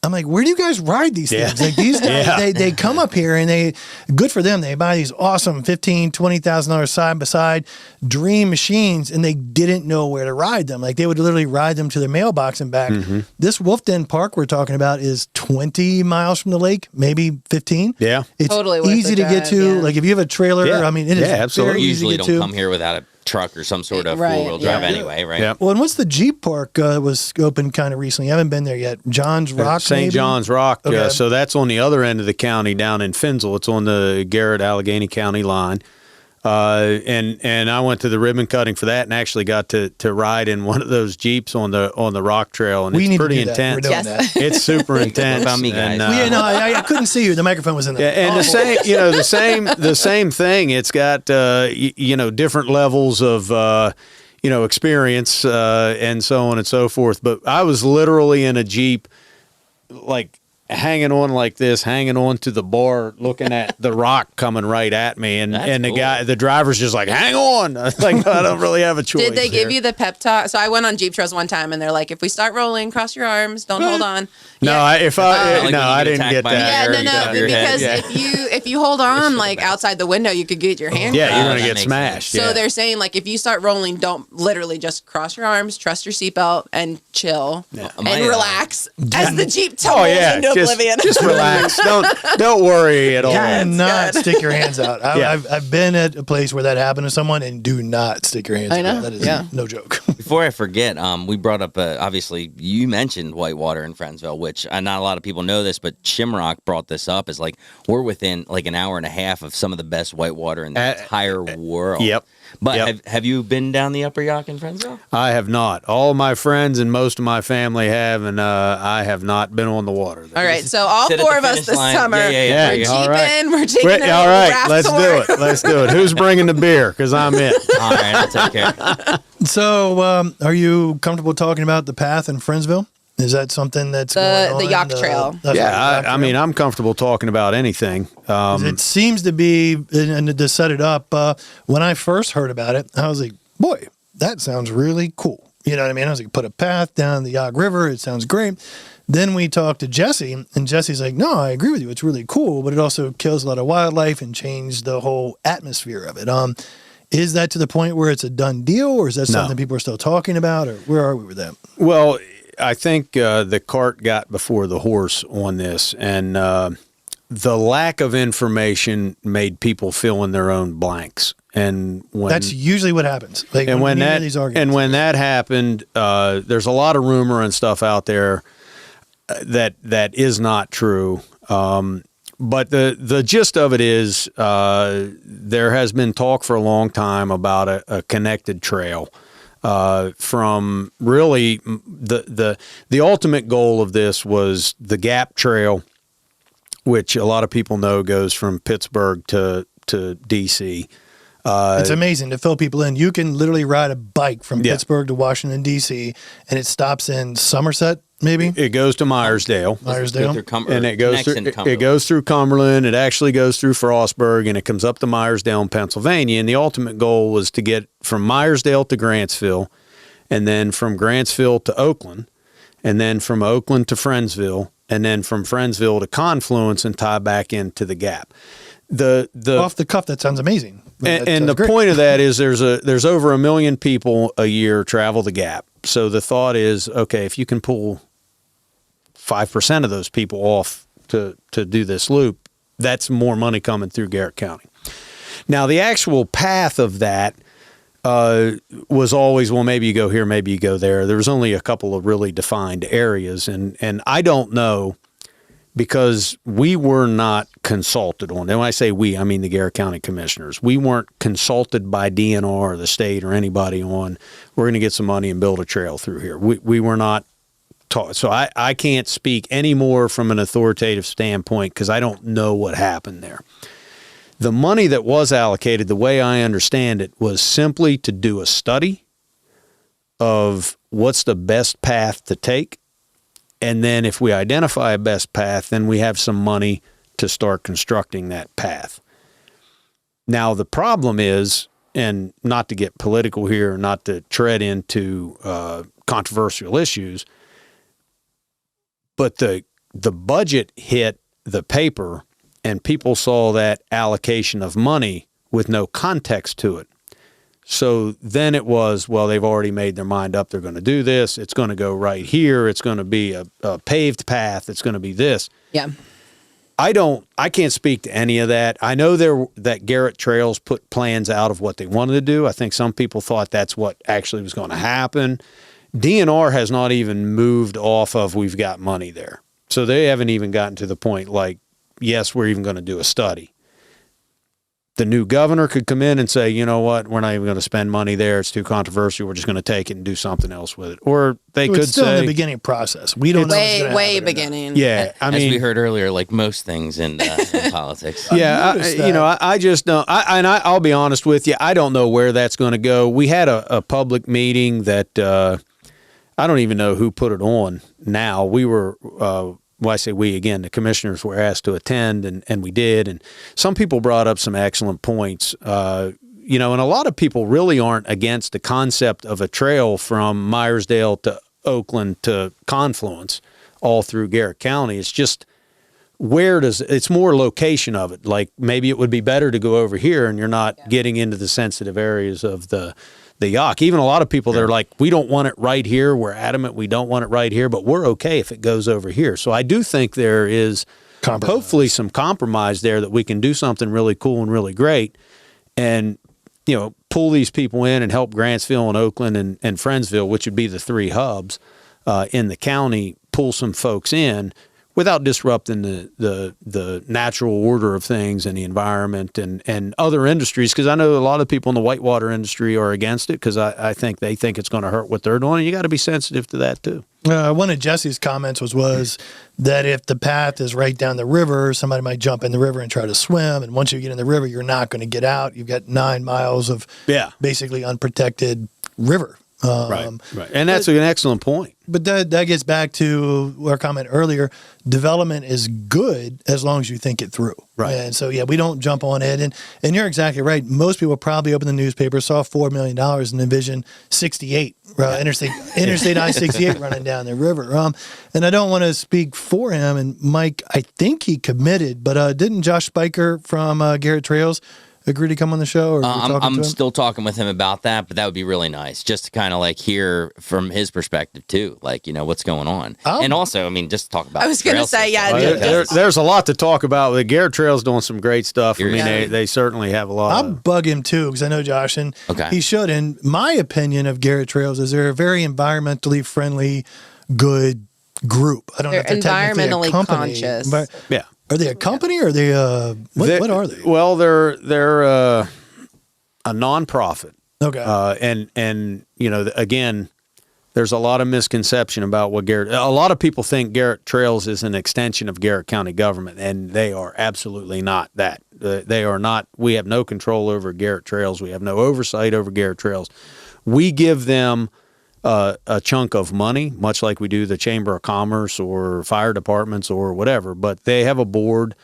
I'm like, where do you guys ride these Yeah. things? Like these guys, Yeah. they come up here and good for them. They buy these awesome $15,000, $20,000 side by side dream machines, and they didn't know where to ride them. Like they would literally ride them to their mailbox and back. Mm-hmm. This Wolf Den Park we're talking about is 20 miles from the lake, maybe 15. Yeah. It's Totally worth easy the to get drive, to. yeah. Like if you have a trailer, Yeah. I mean, it is Yeah, absolutely. very easy Usually to don't get to. come here without a truck or some sort of Right, four-wheel drive yeah. anyway, right? Yeah. Well, and what's the Jeep Park was open kind of recently? I haven't been there yet. John's Rock, St. maybe? John's Rock. Okay. So that's on the other end of the county down in Finsel. It's on the Garrett-Allegheny County line. And I went to the ribbon cutting for that and actually got to ride in one of those Jeeps on the rock trail. And We it's need to pretty do that. We're intense. doing Yes. that. It's super intense. about me, guys? And, Well, yeah, no, I couldn't see you. The microphone was in there. Yeah, and the same, the same thing. It's got different levels of experience and so on and so forth. But I was literally in a Jeep, like hanging on like this, hanging on to the bar, looking at the rock coming right at me, and That's the cool. the driver's just like, hang on. Like I don't really have a choice. Did they give here. you the pep talk? So I went on Jeep Trails one time, and they're like, if we start rolling, cross your arms, don't hold on. No, Yeah. I Like when you I get didn't attacked get by a that. Yeah, Eric, no, above your head. because Yeah. if you hold on like outside the window, you could get your hand. Yeah, caught. you're that gonna get makes smashed. So yeah. they're saying like if you start rolling, don't literally just cross your arms, trust your seatbelt, and chill and My, relax as the Jeep tumbles Oh yeah, into oblivion. just relax. Don't worry at all. Do not stick your hands out. Yeah. I've been at a place where that happened to someone, and do not stick your hands I know, out. That is yeah. no joke. Before I forget, we brought up, obviously, you mentioned Whitewater in Friendsville, which not a lot of people know this, but Shimrock brought this up as like, we're within like an hour and a half of some of the best whitewater in the entire world. Yep. But Yep. have you been down the Upper Yock in Friendsville? I have not. All my friends and most of my family have, and I have not been on the water. All right, so all Sit at four the of us finish this line. summer, Yeah, we're yeah. All right. jeeping, we're taking Wait, a all right, raft let's do tour. it. Let's do it. Who's bringing the beer? Because I'm in. All right, I'll take care. So, are you comfortable talking about the path in Friendsville? Is that something that's going The on? Yacht Trail. that's Yeah, right, Yacht I mean, I'm comfortable talking about anything. it seems to be, and to set it up, when I first heard about it, I was like, boy, that sounds really cool. You know what I mean? I was like, put a path down the Yog River. It sounds great. Then we talked to Jesse, and Jesse's like, no, I agree with you. It's really cool, but it also kills a lot of wildlife and changed the whole atmosphere of it. Is that to the point where it's a done deal, or is that No. something people are still talking about, or where are we with that? Well, I think the cart got before the horse on this, and the lack of information made people fill in their own blanks. And when That's usually what happens. Like and when we hear that these arguments. and when that happened, there's a lot of rumor and stuff out there that is not true. But the gist of it is there has been talk for a long time about a connected trail from really the ultimate goal of this was the Gap Trail, which a lot of people know goes from Pittsburgh to D.C. It's amazing to fill people in. You can literally ride a bike from Yeah. Pittsburgh to Washington, D.C., and it stops in Somerset, maybe? It goes to Myersdale. Meyersdale. And it goes through it goes through Cumberland. It actually goes through Frostburg, and it comes up to Myersdale in Pennsylvania. And the ultimate goal was to get from Myersdale to Grantsville, and then from Grantsville to Oakland, and then from Oakland to Friendsville, and then from Friendsville to Confluence and tie back into the Gap. The Off the cuff, that sounds amazing. That and sounds the great. point of that is there's over 1 million people a year travel the Gap. So the thought is, okay, if you can pull 5% of those people off to do this loop, that's more money coming through Garrett County. Now, the actual path of that was always, well, maybe you go here, maybe you go there. There was only a couple of really defined areas, and I don't know, because we were not consulted on. And when I say we, I mean the Garrett County Commissioners. We weren't consulted by DNR or the state or anybody on, we're going to get some money and build a trail through here. We were not taught. So I can't speak any more from an authoritative standpoint because I don't know what happened there. The money that was allocated, the way I understand it, was simply to do a study of what's the best path to take. And then if we identify a best path, then we have some money to start constructing that path. Now, the problem is, and not to get political here, not to tread into controversial issues, but the budget hit the paper and people saw that allocation of money with no context to it. So then it was, well, they've already made their mind up. They're going to do this. It's going to go right here. It's going to be a paved path. It's going to be this. Yeah. I can't speak to any of that. I know that Garrett Trails put plans out of what they wanted to do. I think some people thought that's what actually was going to happen. DNR has not even moved off of we've got money there. So they haven't even gotten to the point like, yes, we're even going to do a study. The new governor could come in and say, you know what, we're not even going to spend money there. It's too controversial. We're just going to take it and do something else with it. Or they could It's still say, in the beginning process. We don't know what's gonna Way happen or not. beginning. yeah, I As mean, we heard earlier, like most things in politics. yeah, noticed that. I just don't. I'll be honest with you. I don't know where that's going to go. We had a public meeting that I don't even know who put it on. Now we were. Well, I say we again. The commissioners were asked to attend, and we did. And some people brought up some excellent points. And a lot of people really aren't against the concept of a trail from Myersdale to Oakland to Confluence, all through Garrett County. It's just it's more location of it. Like maybe it would be better to go over here, and you're not getting into the sensitive areas of the Yock. Even a lot of people that are like, we don't want it right here. We're adamant we don't want it right here, but we're okay if it goes over here. So I do think there is hopefully some compromise there that we can do something really cool and really great and, pull these people in and help Grantsville and Oakland and Friendsville, which would be the three hubs in the county, pull some folks in without disrupting the natural order of things and the environment and other industries. Because I know a lot of people in the whitewater industry are against it because I think they think it's going to hurt what they're doing. And you got to be sensitive to that too. One of Jesse's comments was that if the path is right down the river, somebody might jump in the river and try to swim. And once you get in the river, you're not going to get out. You've got 9 miles of basically unprotected river. Right. And that's an excellent point. But that gets back to our comment earlier. Development is good as long as you think it through. Right. And so, we don't jump on it. And you're exactly right. Most people probably opened the newspaper, saw $4 million and envisioned 68, Interstate I-68 running down the river. And I don't want to speak for him. And Mike, I think he committed, but didn't Josh Spiker from Garrett Trails agree to come on the show? Or I'm still talking with him about that, but that would be really nice just to kind of like hear from his perspective too, like, what's going on. And also, just to talk about I was going to say, there's a lot to talk about. The Garrett Trail's doing some great stuff. They certainly have a lot. I'll bug him too, because I know Josh, and he should. And my opinion of Garrett Trails is they're a very environmentally friendly, good group. I don't know if they're environmentally technically a company, conscious. but Are they a company or are they what are they? Well, they're a nonprofit. Okay. And again, there's a lot of misconception about what Garrett. A lot of people think Garrett Trails is an extension of Garrett County government, and they are absolutely not that. They are not. We have no control over Garrett Trails. We have no oversight over Garrett Trails. We give them a chunk of money, much like we do the Chamber of Commerce or fire departments or whatever. But they have a board.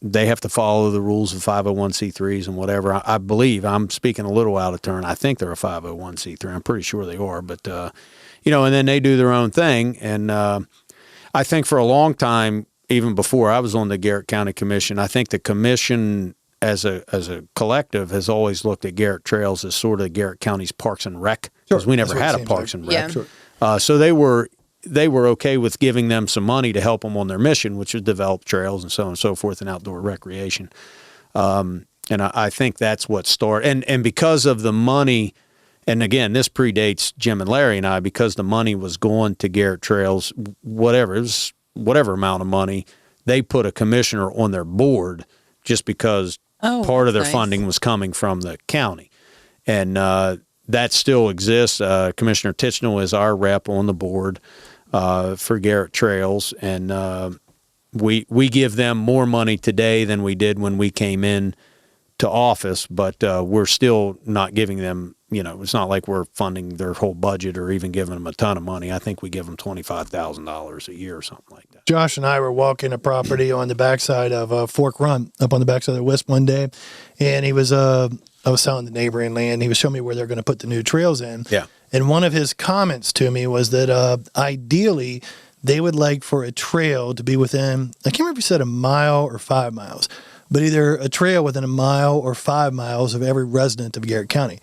They have to follow the rules of 501c3s and whatever. I believe, I'm speaking a little out of turn, I think they're a 501c3. I'm pretty sure they are. But, and then they do their own thing. And I think for a long time, even before I was on the Garrett County Commission, I think the commission as a collective has always looked at Garrett Trails as sort of Garrett County's Parks and Rec, because we never had a Parks and Rec. Yeah. Sure. So they were okay with giving them some money to help them on their mission, which is develop trails and so on and so forth and outdoor recreation. And I think that's what started. And because of the money, and again, this predates Jim and Larry and I, because the money was going to Garrett Trails, whatever amount of money, they put a commissioner on their board just because part of their funding was coming from the county. And that still exists. Commissioner Tichenor is our rep on the board for Garrett Trails, and we give them more money today than we did when we came in to office, but we're still not giving them, it's not like we're funding their whole budget or even giving them a ton of money. I think we give them $25,000 a year or something like that. Josh and I were walking a property on the backside of Fork Run, up on the backside of the Wisp one day, and I was selling the neighboring land. He was showing me where they're going to put the new trails in. Yeah. And one of his comments to me was that ideally they would like for a trail to be within, I can't remember if he said a mile or 5 miles, but either a trail within a mile or 5 miles of every resident of Garrett County.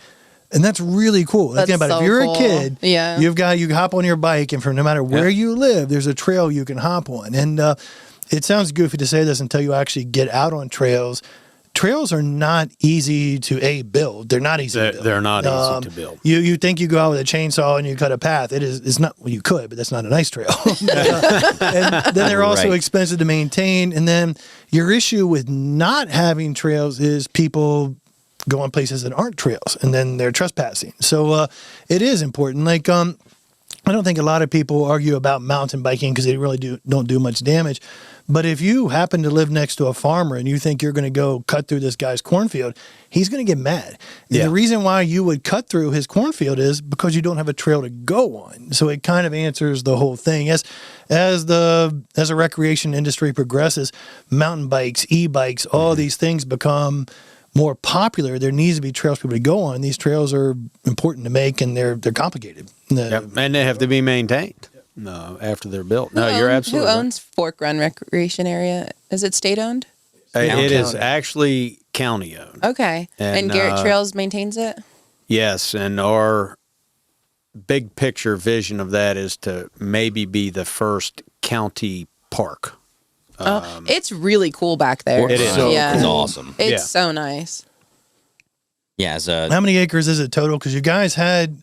And that's really cool. That's Think about it. so If you're cool. a kid, Yeah. you can hop on your bike, and from no matter where you live, there's a trail you can hop on. And it sounds goofy to say this until you actually get out on trails. Trails are not easy to build. They're not easy to build. They're not easy to build. You think you go out with a chainsaw and you cut a path. It's not, well, you could, but that's not a nice trail. And then they're also Right. expensive to maintain. And then your issue with not having trails is people go on places that aren't trails, and then they're trespassing. So it is important. Like, I don't think a lot of people argue about mountain biking because they really don't do much damage. But if you happen to live next to a farmer and you think you're going to go cut through this guy's cornfield, he's going to get mad. And Yeah. the reason why you would cut through his cornfield is because you don't have a trail to go on. So it kind of answers the whole thing. As the recreation industry progresses, mountain bikes, e-bikes, all these things become more popular. There needs to be trails for people to go on. These trails are important to make, and they're complicated. Yep. And they have to be maintained after they're built. No, you're absolutely Who right. owns Fork Run Recreation Area? Is it state owned? It is County. actually county owned. Okay. And And, Garrett Trails maintains it? Yes, and our big picture vision of that is to maybe be the first county park. It's really cool back there. Fork It is. Run So yeah. is awesome. It's Yeah. so nice. Yeah, How many acres is it total? Because you guys then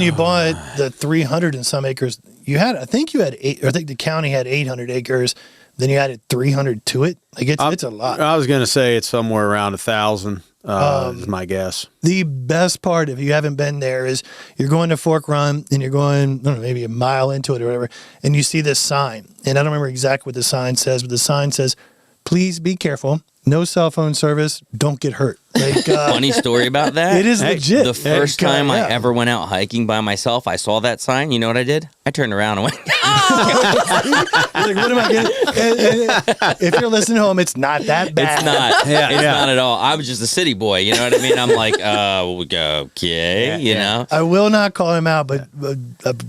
you bought the 300 and some acres. I think you had 8, or I think the county had 800 acres. Then you added 300 to it. Like it's a lot. I was going to say it's somewhere around 1,000. Is my guess. The best part, if you haven't been there, is you're going to Fork Run and you're going, I don't know, maybe a mile into it or whatever, and you see this sign. And I don't remember exactly what the sign says, but the sign says, "Please be careful. No cell phone service. Don't get hurt." Like, funny story about that. it is legit. The first Like, time yeah. I ever went out hiking by myself, I saw that sign. You know what I did? I turned around and went. Like, what am I getting? And if you're listening home, it's not that bad. It's not. Yeah, It's yeah. not at all. I was just a city boy. You know what I mean? I'm like, okay, Yeah, you yeah. know. I will not call him out, but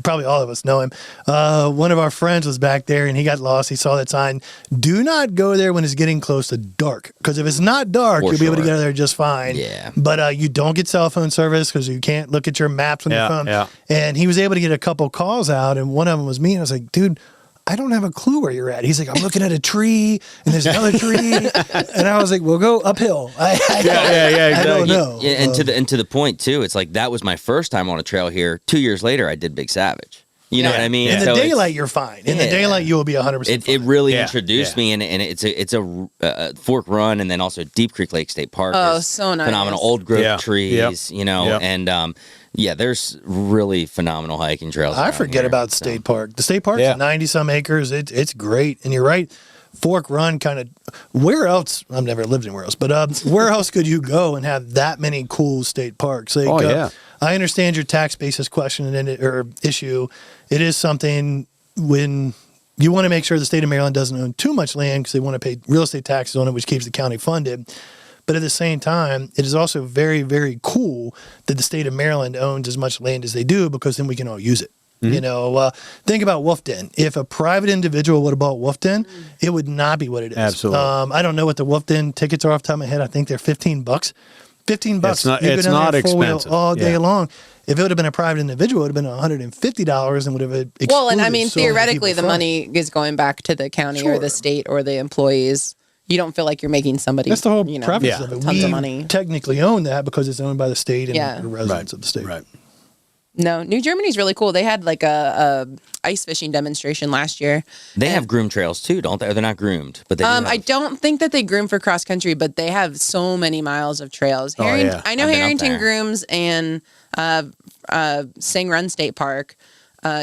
probably all of us know him. One of our friends was back there and he got lost. He saw that sign. Do not go there when it's getting close to dark, because if it's not dark, For you'll be able to sure. get out there just fine. Yeah. But you don't get cell phone service because you can't look at your maps on your Yeah, phone. yeah. And he was able to get a couple calls out, and one of them was me. And I was like, dude, I don't have a clue where you're at. He's like, I'm looking at a tree, and there's another tree. And I was like, well, go uphill. I don't exactly. know. Yeah, and to the point too, it's like that was my first time on a trail here. 2 years later, I did Big Savage. You know what I mean? In the So it's- daylight, you're fine. In the Yeah. daylight, you will be 100%. It really Yeah, introduced yeah. me, and it's a Fork Run, and then also Deep Creek Lake State Park. Oh, is so nice. phenomenal, old growth Yeah. trees, Yep. you know, Yep. and yeah, there's really phenomenal hiking trails. I around forget here, about so. State Park. The state park's Yeah. 90 some acres. It's great. And you're right. Fork Run kind of, where else? I've never lived anywhere else, but where else could you go and have that many cool state parks? Like, Oh, yeah. I understand your tax basis question or issue. It is something when you want to make sure the state of Maryland doesn't own too much land because they want to pay real estate taxes on it, which keeps the county funded. But at the same time, it is also very, very cool that the state of Maryland owns as much land as they do because then we can all use it. You know, think about Wolf Den. If a private individual would have bought Wolf Den, it would not be what it is. Absolutely. I don't know what the Wolf Den tickets are off the top of my head. I think they're $15. $15. It's not- You go it's down there not full wheel expensive. all day Yeah. long. If it would have been a private individual, it would have been $150 and would have excluded Well, and I mean, so many theoretically, people the from it. money is going back to the county or Sure. the state or the employees. You don't feel like you're making somebody. That's the whole you know, preface Yeah. of it. tons We of money. technically own that because it's owned by the state and Yeah. the residents of the state. Right. No, New Germany's really cool. They had like a ice fishing demonstration last year. They have groomed trails too, don't they? Or they're not groomed, but they do have- I don't think that they groom for cross country, but they have so many miles of trails. Oh, yeah. I know I've been up Harrington there. grooms and Sing Run State Park.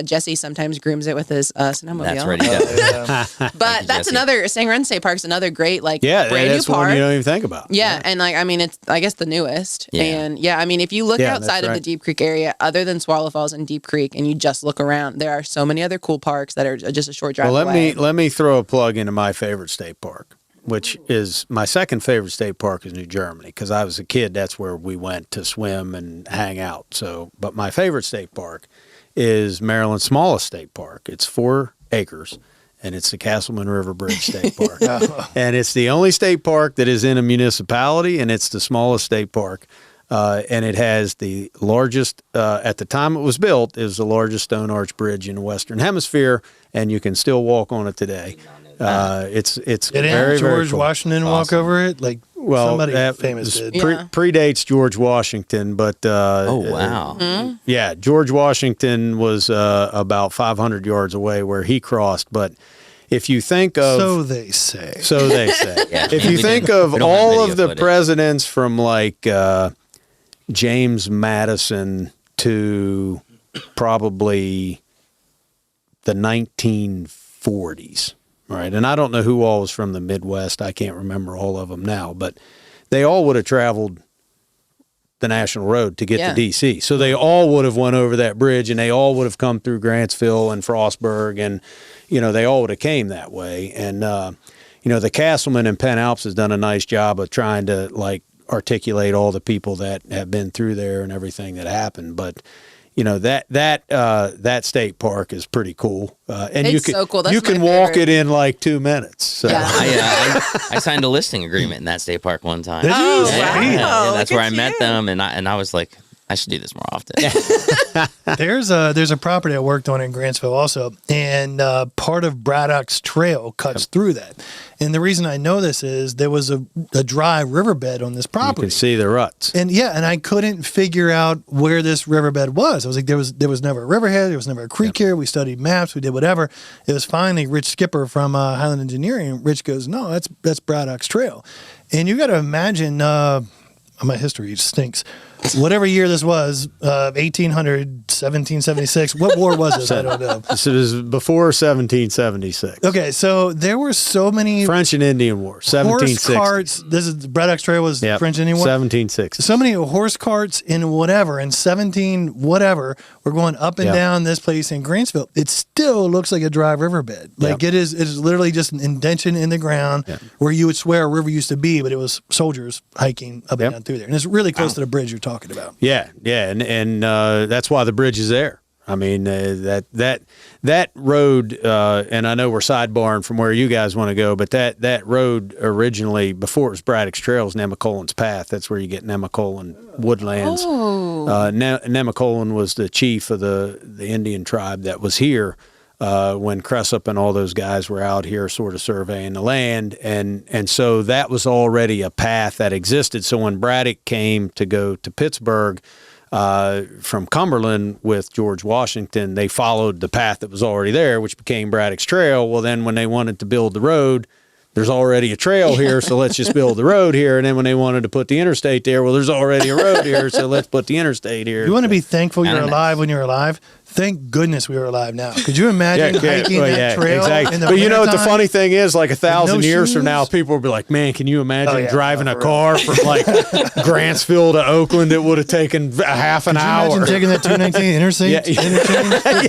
Jesse sometimes grooms it with his snowmobile. That's right. He does. But that's Jesse. another Sing Run State Park's another great like Yeah, brand that's new one park. you don't even think about. Yeah, and like I mean, it's I guess the newest. Yeah. And yeah, I mean, if you look Yeah, that's outside of the right. Deep Creek area, other than Swallow Falls and Deep Creek, and you just look around, there are so many other cool parks that are just a short drive Well, away. let me throw a plug into my favorite state park, which is my second favorite state park is New Germany because I was a kid. That's where we went to swim and hang out. So, but my favorite state park is Maryland's smallest state park. It's 4 acres, and it's the Castleman River Bridge State Park. And it's the only state park that is in a municipality, and it's the smallest state park. And it has the largest, at the time it was built, it was the largest stone arch bridge in the Western Hemisphere, and you can still walk on it today. It's Did very, George very cool. Washington walk over it? Like somebody that famous was did. Yeah. predates George Washington, but Oh wow. yeah, George Washington was about 500 yards away where he crossed. But if you think of So they say. so they say. Yeah, If you we think didn't- of we don't have all video of the footage. presidents from like James Madison to probably the 1940s, right? And I don't know who all was from the Midwest. I can't remember all of them now, but they all would have traveled the national road to get Yeah. to D.C. So they all would have went over that bridge, and they all would have come through Grantsville and Frostburg, and they all would have came that way. And the Castleman and Penn Alps has done a nice job of trying to like articulate all the people that have been through there and everything that happened. But that state park is pretty cool, and you It's can so cool. That's you can my walk favorite. it in like 2 minutes. So. Yeah. I signed a listing agreement in that state park one time. Did you? Oh, Yeah, wow. yeah, that's Look where I at met you. them, and I was like, I should do this more often. There's a property I worked on in Grantsville also, and part of Braddock's Trail cuts through that. And the reason I know this is there was a dry riverbed on this You property. can see the ruts. And and I couldn't figure out where this riverbed was. I was like, there was never a riverhead, there was never a creek here. We studied maps, we did whatever. It was finally Rich Skipper from Highland Engineering. Rich goes, no, that's Braddock's Trail. And you got to imagine, my history stinks. Whatever year this was, 1800, 1776. What war was this? I don't know. So this is before 1776. Okay, so there were so many French and Indian War, horse 1760. carts. This is Braddock's Trail was Yep, French Indian War. 1760. So many horse carts and whatever, and 17 whatever, we're going up and Yeah. down this place in Grantsville. It still looks like a dry riverbed. Like Yep. it is literally just an indention in the ground where you would swear a river used to be, but it was soldiers hiking up and Yep. down through there. And it's really close to the bridge you're talking about. Yeah, and that's why the bridge is there. I mean that road, and I know we're sidebarring from where you guys want to go, but that road originally, before it was Braddock's Trail, was Nemacolin's Path. That's where you get Nemacolin woodlands. Nemacolin was the chief of the Indian tribe that was here when Cressup and all those guys were out here sort of surveying the land. And so that was already a path that existed. So when Braddock came to go to Pittsburgh, from Cumberland with George Washington, they followed the path that was already there, which became Braddock's Trail. Well, then when they wanted to build the road, there's already a trail here, so let's just build the road here. And then when they wanted to put the interstate there, well, there's already a road here, so let's put the interstate here. You want to be thankful you're don't know. alive when you're alive. Thank goodness we were alive now. Could you imagine hiking that trail? exactly. In the But you know what the wintertime? funny thing is? Like 1,000 no years from shoes? now, people will be like, "Man, can you imagine Oh, yeah. driving Oh, a for car from like Grantsville to Oakland? It would have taken a half an Could you hour." imagine taking that 219 interstate? Yeah, interchange?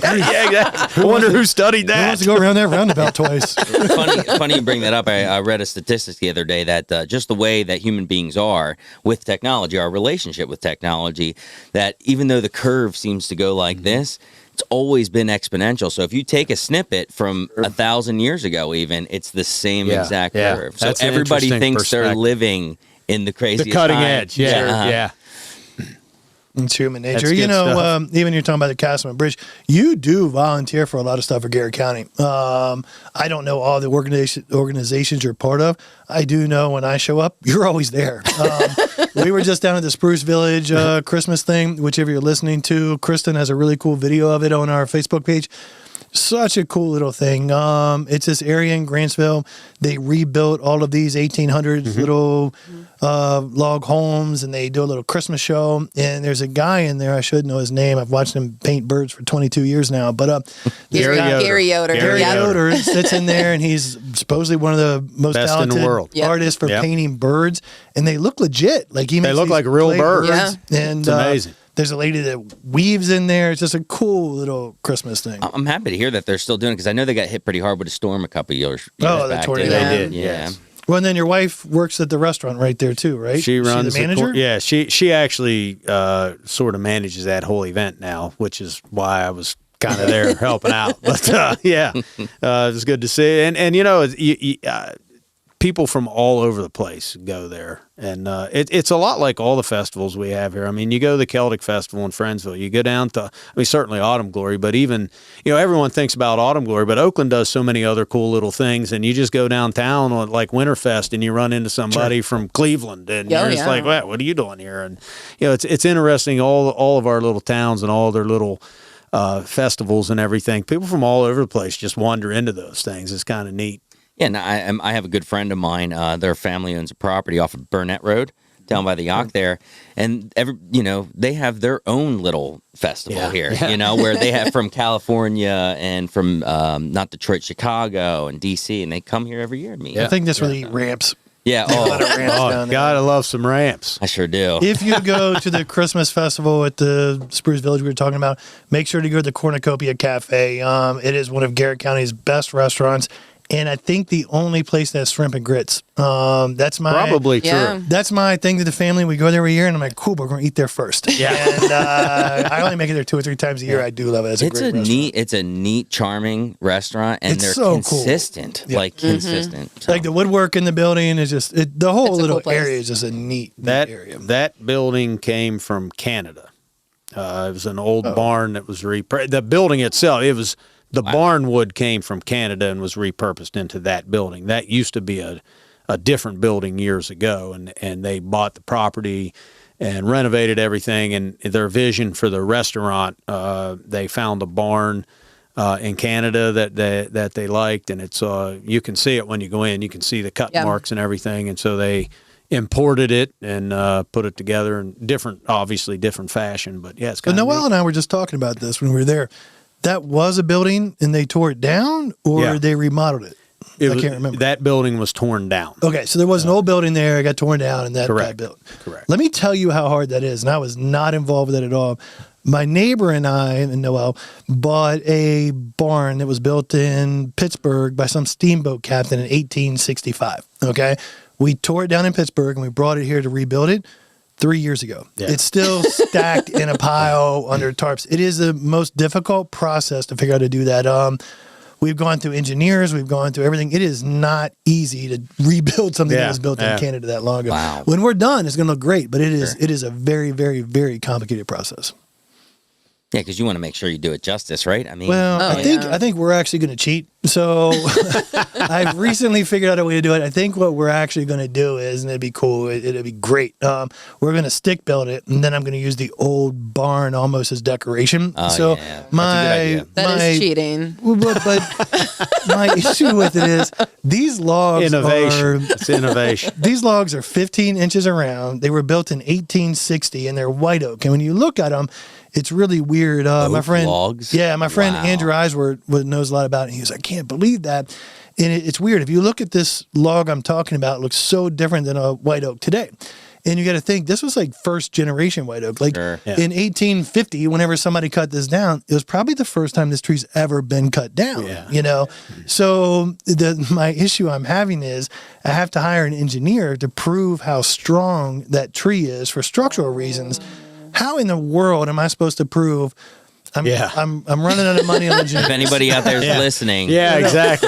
yeah, exactly. I wonder who studied Who that. wants to go around that roundabout twice? Funny you bring that up. I read a statistic the other day that just the way that human beings are with technology, our relationship with technology, that even though the curve seems to go like this, it's always been exponential. So if you take a snippet from 1,000 years ago, even, it's the same Yeah, exact yeah. curve. So That's an everybody interesting thinks they're perspective. living in the craziest The cutting time. edge. Yeah, yeah. It's human nature. That's You good know, stuff. even you're talking about the Castleman Bridge, you do volunteer for a lot of stuff for Garrett County. I don't know all the organizations you're part of. I do know when I show up, you're always there. We were just down at the Spruce Village Christmas thing, whichever you're listening to. Kristen has a really cool video of it on our Facebook page. Such a cool little thing. It's this area in Grantsville. They rebuilt all of these 1800s little log homes, and they do a little Christmas show. And there's a guy in there. I should know his name. I've watched him paint birds for 22 years now. But Gary Yoder. Gary Yoder. Gary yeah. Yoder sits in there, and he's supposedly one of the most Best in the talented world. Yep. artists for Yep. painting birds. And they look legit. Like he makes look these like real clay birds. Yeah. And It's amazing. there's a lady that weaves in there. It's just a cool little Christmas thing. I'm happy to hear that they're still doing it because I know they got hit pretty hard with a storm a couple years Oh, the back. tornado. didn't They did, Yeah. yes. Well, and then your wife works at the restaurant right there too, right? She runs the manager. yeah, she actually sort of manages that whole event now, which is why I was kind of there helping out. But yeah, it was good to see. And you know, people from all over the place go there, and it's a lot like all the festivals we have here. I mean, you go to the Celtic Festival in Friendsville, you go down to, I mean, certainly Autumn Glory, but even, you know, everyone thinks about Autumn Glory, but Oakland does so many other cool little things, and you just go downtown on like Winterfest, and you run into somebody from Cleveland, and Oh, you're just yeah. like, what are you doing here? And you know, it's interesting, all of our little towns and all their little festivals and everything. People from all over the place just wander into those things. It's kind of neat. Yeah, and I have a good friend of mine. Their family owns a property off of Burnett Road, down by the Yacht there, and they have their own little festival Yeah. here. You know, where they have from California and from not Detroit, Chicago, and DC, and they come here every year to meet. I think this really ramps. Yeah. A lot of Oh, ramps Oh, down there. gotta love some ramps. I sure do. If you go to the Christmas festival at the Spruce Village we were talking about, make sure to go to the Cornucopia Cafe. It is one of Garrett County's best restaurants, and I think the only place that has shrimp and grits. That's my Probably Yeah. true. That's my thing to the family. We go there every year, and I'm like, cool, but we're going to eat there first. Yeah. And I only make it there 2 or 3 times a year. I do love it. It's a great restaurant. It's a neat, charming restaurant, and It's they're so cool. consistent, Yeah. like consistent. So. Like the woodwork in the building is just, the whole It's a little cool place. area is just a neat That area. that building came from Canada. It was an old barn that was the building itself. It was the barn wood came from Canada and was repurposed into that building. That used to be a different building years ago, and they bought the property and renovated everything. And their vision for the restaurant, they found a barn in Canada that they liked, and it's you can see it when you go in. You can see the cut Yeah. marks and everything, and so they imported it and put it together in obviously different fashion. But yeah, it's But kind of Noel and I were just talking about this when we were there. That was a building and they tore it down, or Yeah. they remodeled it? I can't remember. That building was torn down. Okay, so there was an old building there. It got torn down, and that got Correct. built. Correct. Let me tell you how hard that is, and I was not involved with that at all. My neighbor and I, and Noel, bought a barn that was built in Pittsburgh by some steamboat captain in 1865. Okay, we tore it down in Pittsburgh, and we brought it here to rebuild it 3 years ago. Yeah. It's still stacked in a pile under tarps. It is the most difficult process to figure out how to do that. We've gone through engineers. We've gone through everything. It is not easy to rebuild something that Yeah, was built yeah. in Canada that long ago. Wow. When we're done, it's going to look great, but it is a very, very, very complicated process. Yeah, because you want to make sure you do it justice, right? I mean, Well, Oh, I think yeah. we're actually going to cheat So I've recently figured out a way to do it. I think what we're actually going to do is, and it'd be cool, it'd be great. We're going to stick build it, and then I'm going to use the old barn almost as decoration. Oh, so yeah. That's a good my idea. That is cheating. but my issue with it is these logs Innovation. are It's innovation. these logs are 15 inches around. They were built in 1860, and they're white oak. And when you look at them, it's really weird. My Oak friend, logs? yeah, my friend Wow. Andrew Eisworth knows a lot about it. And he was, I can't believe that. And it's weird. If you look at this log I'm talking about, it looks so different than a white oak today. And you got to think this was like first generation white oak. Like Sure. Yeah. in 1850, whenever somebody cut this down, it was probably the first time this tree's ever been cut down. Yeah. You know, so my issue I'm having is I have to hire an engineer to prove how strong that tree is for structural reasons. How in the world am I supposed to prove? I'm running out of money on engineers. If anybody out there is Yeah. listening, Yeah, exactly.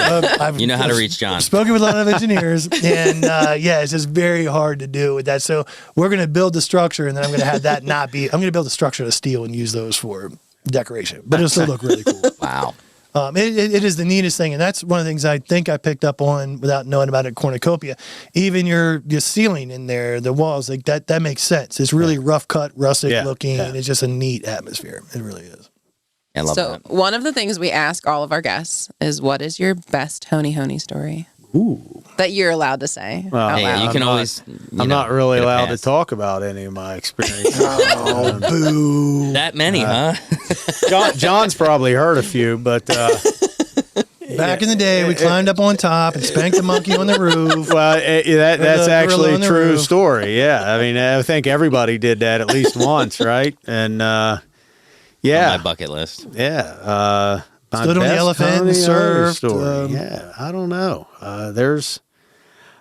you know how to reach John. Spoken with a lot of engineers, and it's just very hard to do with that. So we're going to build the structure, and then I'm going to have that not be. I'm going to build a structure of steel and use those for decoration, but it'll still look really cool. Wow. It is the neatest thing, and that's one of the things I think I picked up on without knowing about it. Cornucopia, even your ceiling in there, the walls, like that makes sense. It's really rough cut, rustic looking, and it's just a neat atmosphere. It really is. I love So that. one of the things we ask all of our guests is, what is your best Honey story? Ooh. That you're allowed to say Well, out Hey, loud. you can I'm always. I'm not really get a allowed to pass. talk about any of my experiences. Oh, boo! That many, huh? John's probably heard a few, but Back in the day, we climbed up on top and spanked the monkey on the roof. well, that's the gorilla actually on a the true roof. story. Yeah, I mean, I think everybody did that at least once, right? And On yeah, my bucket list. yeah. My Stood on the best elephant and Tony Howard surfed, story. Yeah, I don't know.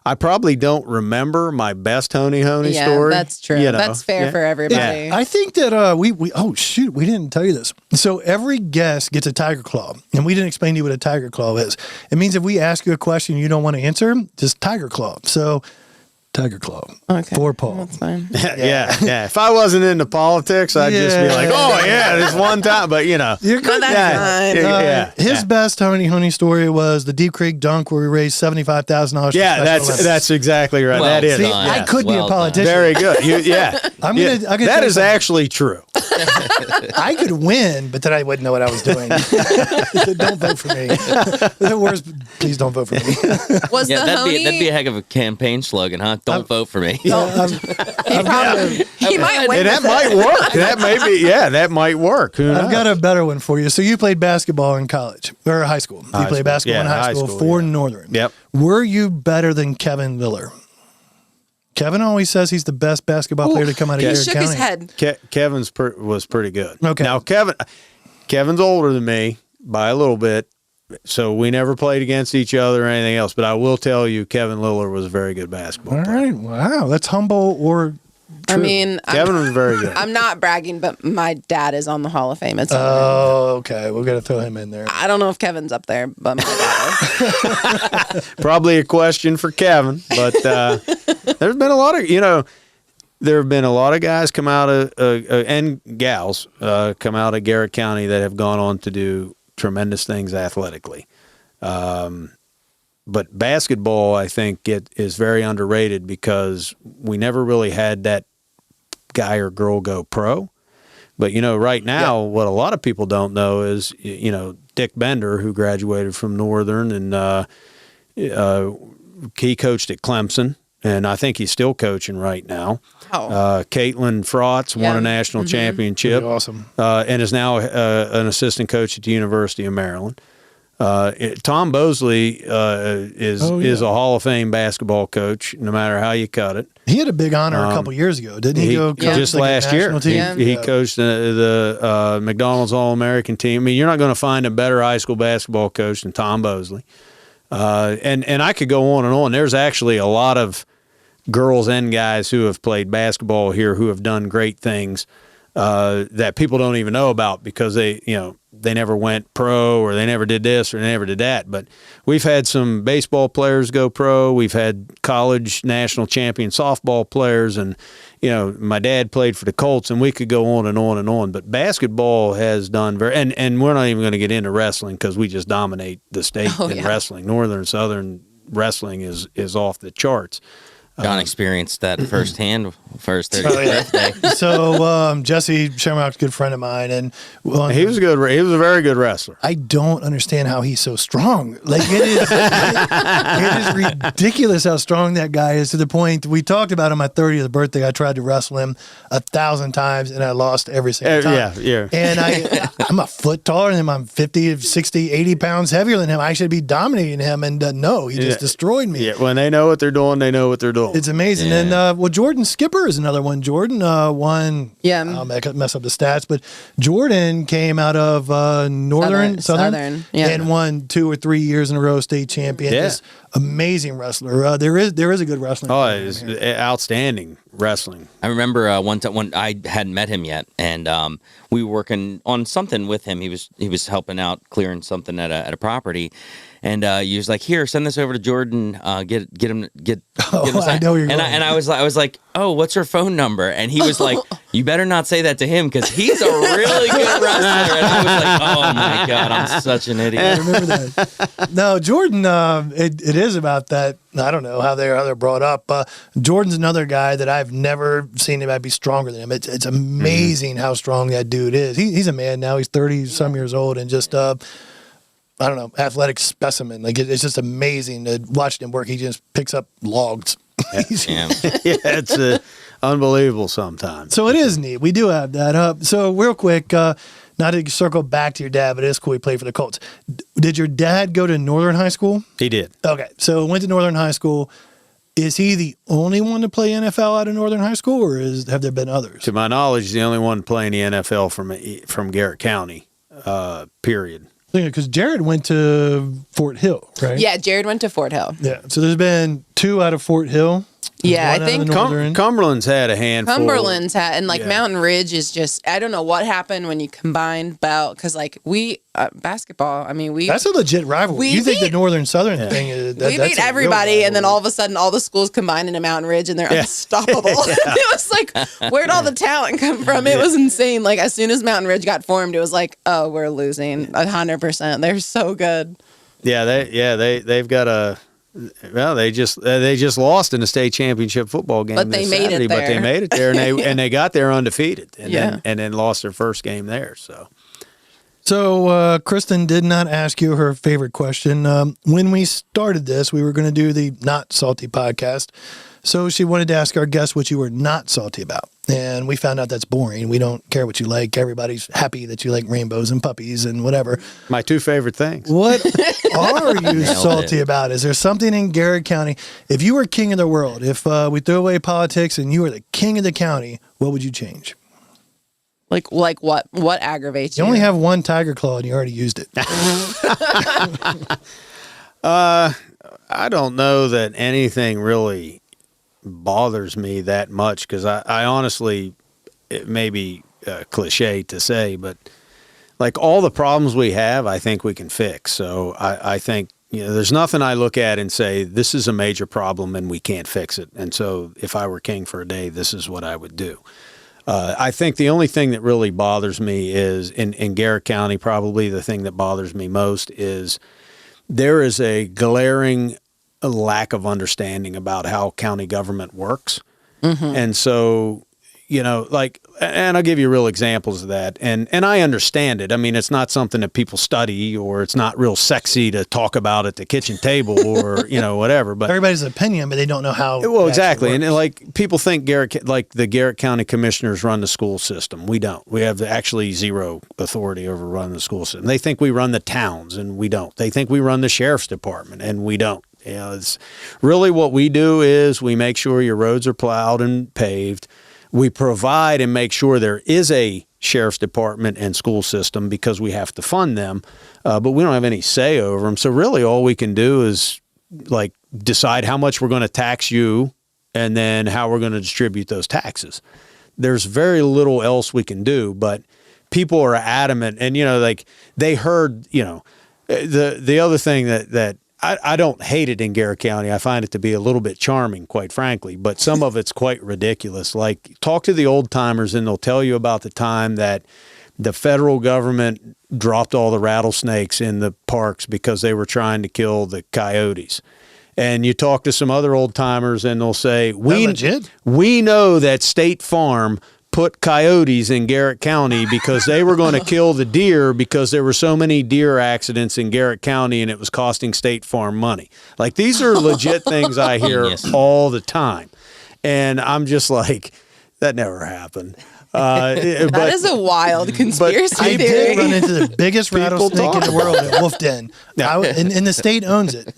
I probably don't remember my best Tony Yeah, story. that's true. you know. That's fair Yeah. for everybody. I think that we oh shoot, we didn't tell you this. So every guest gets a tiger claw, and we didn't explain to you what a tiger claw is. It means if we ask you a question you don't want to answer, just tiger claw. So tiger claw, Okay. for Paul. That's fine. Yeah. If I wasn't into politics, I'd just be like, Yeah. oh yeah, this one time. But you know, You're good. That's yeah, fine. yeah, His best Honey story was the Deep Creek dunk where we raised $75,000. yeah. That's exactly right. Well that is. done. I Yes, could be a well done. politician. Very good. Yeah. I'm Yeah. gonna tell That you is something. actually true. I could win, but then I wouldn't know what I was doing. Don't vote for me. The worst, please don't vote for me. Was Yeah, the that'd Honey? be a heck of a campaign slogan, huh? Don't vote for me. he might win. And that with might it. work. That may be. Yeah, that might work. Who knows? I've got a better one for you. So you played basketball in college or high school. You High played school. basketball in Yeah, high high school school, for yeah. Northern. Yep. Were you better than Kevin Liller? Kevin always says he's the best basketball player to come out of He Garrett shook County. his head. Kevin's was pretty good. Okay. Now Kevin's older than me by a little bit, so we never played against each other or anything else. But I will tell you, Kevin Liller was a very good basketball All player. right. Wow. That's humble or I true. mean, Kevin was very good. I'm not bragging, but my dad is on the Hall of Fame. It's Oh, okay. We're going to throw him in there. I don't know if Kevin's up there, but my dad is. Probably a question for Kevin, but there's been a lot of there have been a lot of guys come out of and gals come out of Garrett County that have gone on to do tremendous things athletically. But basketball, I think, is very underrated because we never really had that guy or girl go pro. But, right now, what a lot of people don't know is, Dick Bender, who graduated from Northern, and he coached at Clemson, and I think he's still coaching right now. Oh. Caitlin Frotz won Yeah. a national championship Pretty awesome. and is now an assistant coach at the University of Maryland. Tom Bosley is a Hall of Fame basketball coach, no matter how you cut it. He had a big honor a couple years ago, didn't he? Go coach just like a last year. national team? Yeah. He coached the McDonald's All-American team. I mean, you're not going to find a better high school basketball coach than Tom Bosley. And I could go on and on. There's actually a lot of girls and guys who have played basketball here who have done great things. that people don't even know about because they never went pro or they never did this or they never did that. But we've had some baseball players go pro. We've had college national champion softball players, and my dad played for the Colts, and we could go on and on and on. But basketball has done and we're not even going to get into wrestling because we just dominate the state in wrestling. Northern and Southern wrestling is off the charts. John experienced that firsthand for his 30th birthday. So Jesse Shamrock's a good friend of mine, and He was a very good wrestler. I don't understand how he's so strong. Like it is ridiculous how strong that guy is, to the point we talked about on my 30th birthday. I tried to wrestle him 1,000 times and I lost every single time. Yeah. And I'm a foot taller than him. I'm 50, 60, 80 pounds heavier than him. I should be dominating him, and no, he just destroyed me. Yeah, when they know what they're doing, they know what they're doing. It's amazing. Yeah. And Jordan Skipper is another one. Jordan won. Yeah. I'll mess up the stats, but Jordan came out of Southern, yeah. and won 2 or 3 years in a row state champion. Yeah. Just amazing wrestler. There is a good wrestling. Oh, it's outstanding wrestling. I remember one time when I hadn't met him yet, and we were working on something with him. He was helping out clearing something at a property, and he was like, "Here, send this over to Jordan. Get him. I know you're going. And I was like, "Oh, what's her phone number?" And he was like, "You better not say that to him because he's a really good wrestler." And I was like, "Oh my god, I'm such an idiot." I remember that. No, Jordan. It is about that. I don't know how they're brought up. Jordan's another guy that I've never seen anybody be stronger than him. It's amazing how strong that dude is. He's a man now. He's 30-some years old, and just I don't know, athletic specimen. Like it's just amazing to watch him work. He just picks up logs. Yeah. Yeah, it's unbelievable sometimes. So it is neat. We do have that. So real quick, not to circle back to your dad, but it is cool he played for the Colts. Did your dad go to Northern High School? He did. Okay, so went to Northern High School. Is he the only one to play NFL out of Northern High School, or have there been others? To my knowledge, he's the only one playing the NFL from Garrett County, period. Because Jared went to Fort Hill, right? Yeah, Jared went to Fort Hill. Yeah. So there's been 2 out of Fort Hill. Yeah, one I out of think the Northern. Cumberland's had a handful. Cumberland's had, and like Yeah. Mountain Ridge is just, I don't know what happened when you combined Bell, because like we, basketball, I mean, That's a legit rivalry. we You think the beat- Northern Southern thing is we that's beat a real everybody, and then rivalry. all of a sudden, all the schools combined into Mountain Ridge, and they're unstoppable. It was like, where'd all the talent come from? It was insane. Like as soon as Mountain Ridge got formed, it was like, oh, we're losing 100%. They're so good. They've got a. Well, they just lost in the state championship football game. But they this made it Saturday, But they there. made it there, and they got there undefeated, Yeah. and then lost their first game there. So Kristen did not ask you her favorite question. When we started this, we were going to do the Not Salty podcast. So she wanted to ask our guests what you were not salty about. And we found out that's boring. We don't care what you like. Everybody's happy that you like rainbows and puppies and whatever. My 2 favorite things. What are you Nailed salty it. about? Is there something in Garrett County? If you were king of the world, if we throw away politics and you were the king of the county, what would you change? Like what? What aggravates you? You only have one tiger claw and you already used it. I don't know that anything really bothers me that much because I honestly, it may be cliche to say, but like all the problems we have, I think we can fix. So I think, there's nothing I look at and say, this is a major problem and we can't fix it. And so if I were king for a day, this is what I would do. I think the only thing that really bothers me is in Garrett County, probably the thing that bothers me most is there is a glaring lack of understanding about how county government works. Mm-hmm. And so, and I'll give you real examples of that. And I understand it. I mean, it's not something that people study or it's not real sexy to talk about at the kitchen table or, whatever. But Everybody's opinion, but they don't know how. well, it exactly. actually And works. like people think the Garrett County commissioners run the school system. We don't. We have actually zero authority over running the school system. They think we run the towns and we don't. They think we run the sheriff's department and we don't. It's really what we do is we make sure your roads are plowed and paved. We provide and make sure there is a sheriff's department and school system because we have to fund them, but we don't have any say over them. So really all we can do is like decide how much we're going to tax you and then how we're going to distribute those taxes. there's very little else we can do. But people are adamant, and like they heard, the other thing that I don't hate it in Garrett County. I find it to be a little bit charming, quite frankly, but some of it's quite ridiculous. Like, talk to the old timers and they'll tell you about the time that the federal government dropped all the rattlesnakes in the parks because they were trying to kill the coyotes. And you talk to some other old timers and they'll say, we know that State Farm put coyotes in Garrett County because they were going to kill the deer because there were so many deer accidents in Garrett County and it was costing State Farm money. Like, these are legit things I hear all the time. And I'm just like, that never happened. That is a wild conspiracy I theory. did run into the biggest rattlesnake in the world at Wolf Den. And the state owns it.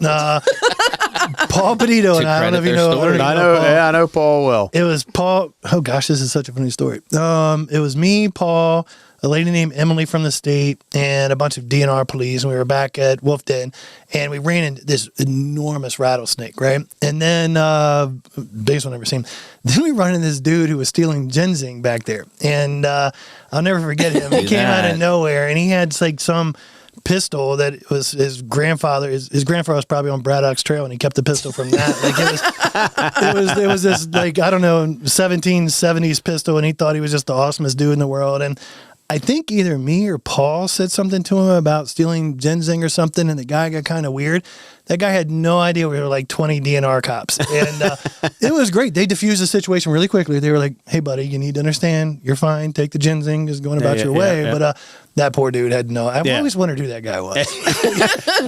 Paul Petito, and I don't know if you know. I know Paul well. It was Paul. Oh gosh, this is such a funny story. It was me, Paul, a lady named Emily from the state, and a bunch of DNR police. And we were back at Wolf Den, and we ran into this enormous rattlesnake, right? And then, biggest one I've ever seen. Then we run into this dude who was stealing ginseng back there, and I'll never forget him. He came out of nowhere, and he had like some pistol that was his grandfather. His grandfather was probably on Braddock's Trail, and he kept the pistol from that. Like, it was this, like, I don't know, 1770s pistol, and he thought he was just the awesomest dude in the world. And I think either me or Paul said something to him about stealing ginseng or something, and the guy got kind of weird. That guy had no idea we were like 20 DNR cops. And it was great. They diffused the situation really quickly. They were like, hey, buddy, you need to understand. You're fine. Take the ginseng. Just going about your way. Yeah. But that poor dude had no. I've always wondered who that guy was.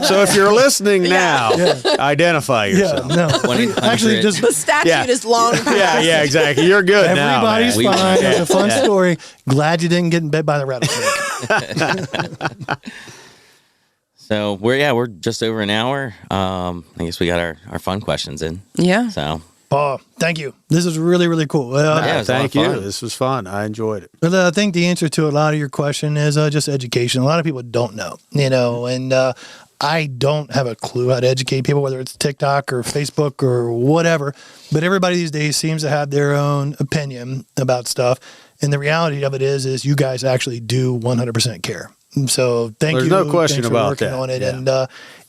So if you're listening now, identify yourself. Yeah, no. Actually, just the statute is long past. Yeah, exactly. You're good now. Everybody's Man. fine. It was a fun story. Glad you didn't get bit by the rattlesnake. So we're just over an hour. I guess we got our fun questions in. Yeah. So Paul, thank you. This is really, really cool. Thank you. This was fun. I enjoyed it. But I think the answer to a lot of your question is just education. A lot of people don't know, and I don't have a clue how to educate people, whether it's TikTok or Facebook or whatever. But everybody these days seems to have their own opinion about stuff. And the reality of it is you guys actually do 100% care. So There's no question about that. On it. Yeah. And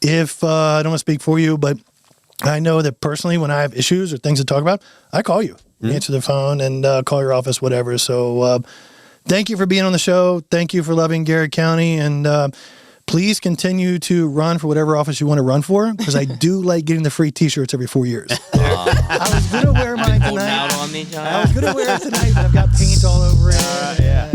if I don't want to speak for you, but I know that personally, when I have issues or things to talk about, I call you, answer the phone, and call your office, whatever. So thank you for being on the show. Thank you for loving Garrett County, and please continue to run for whatever office you want to run for, because I do like getting the free T-shirts every 4 years. I was going to wear mine tonight. out on me, John. I was going to wear it tonight, but I've got paint all over it.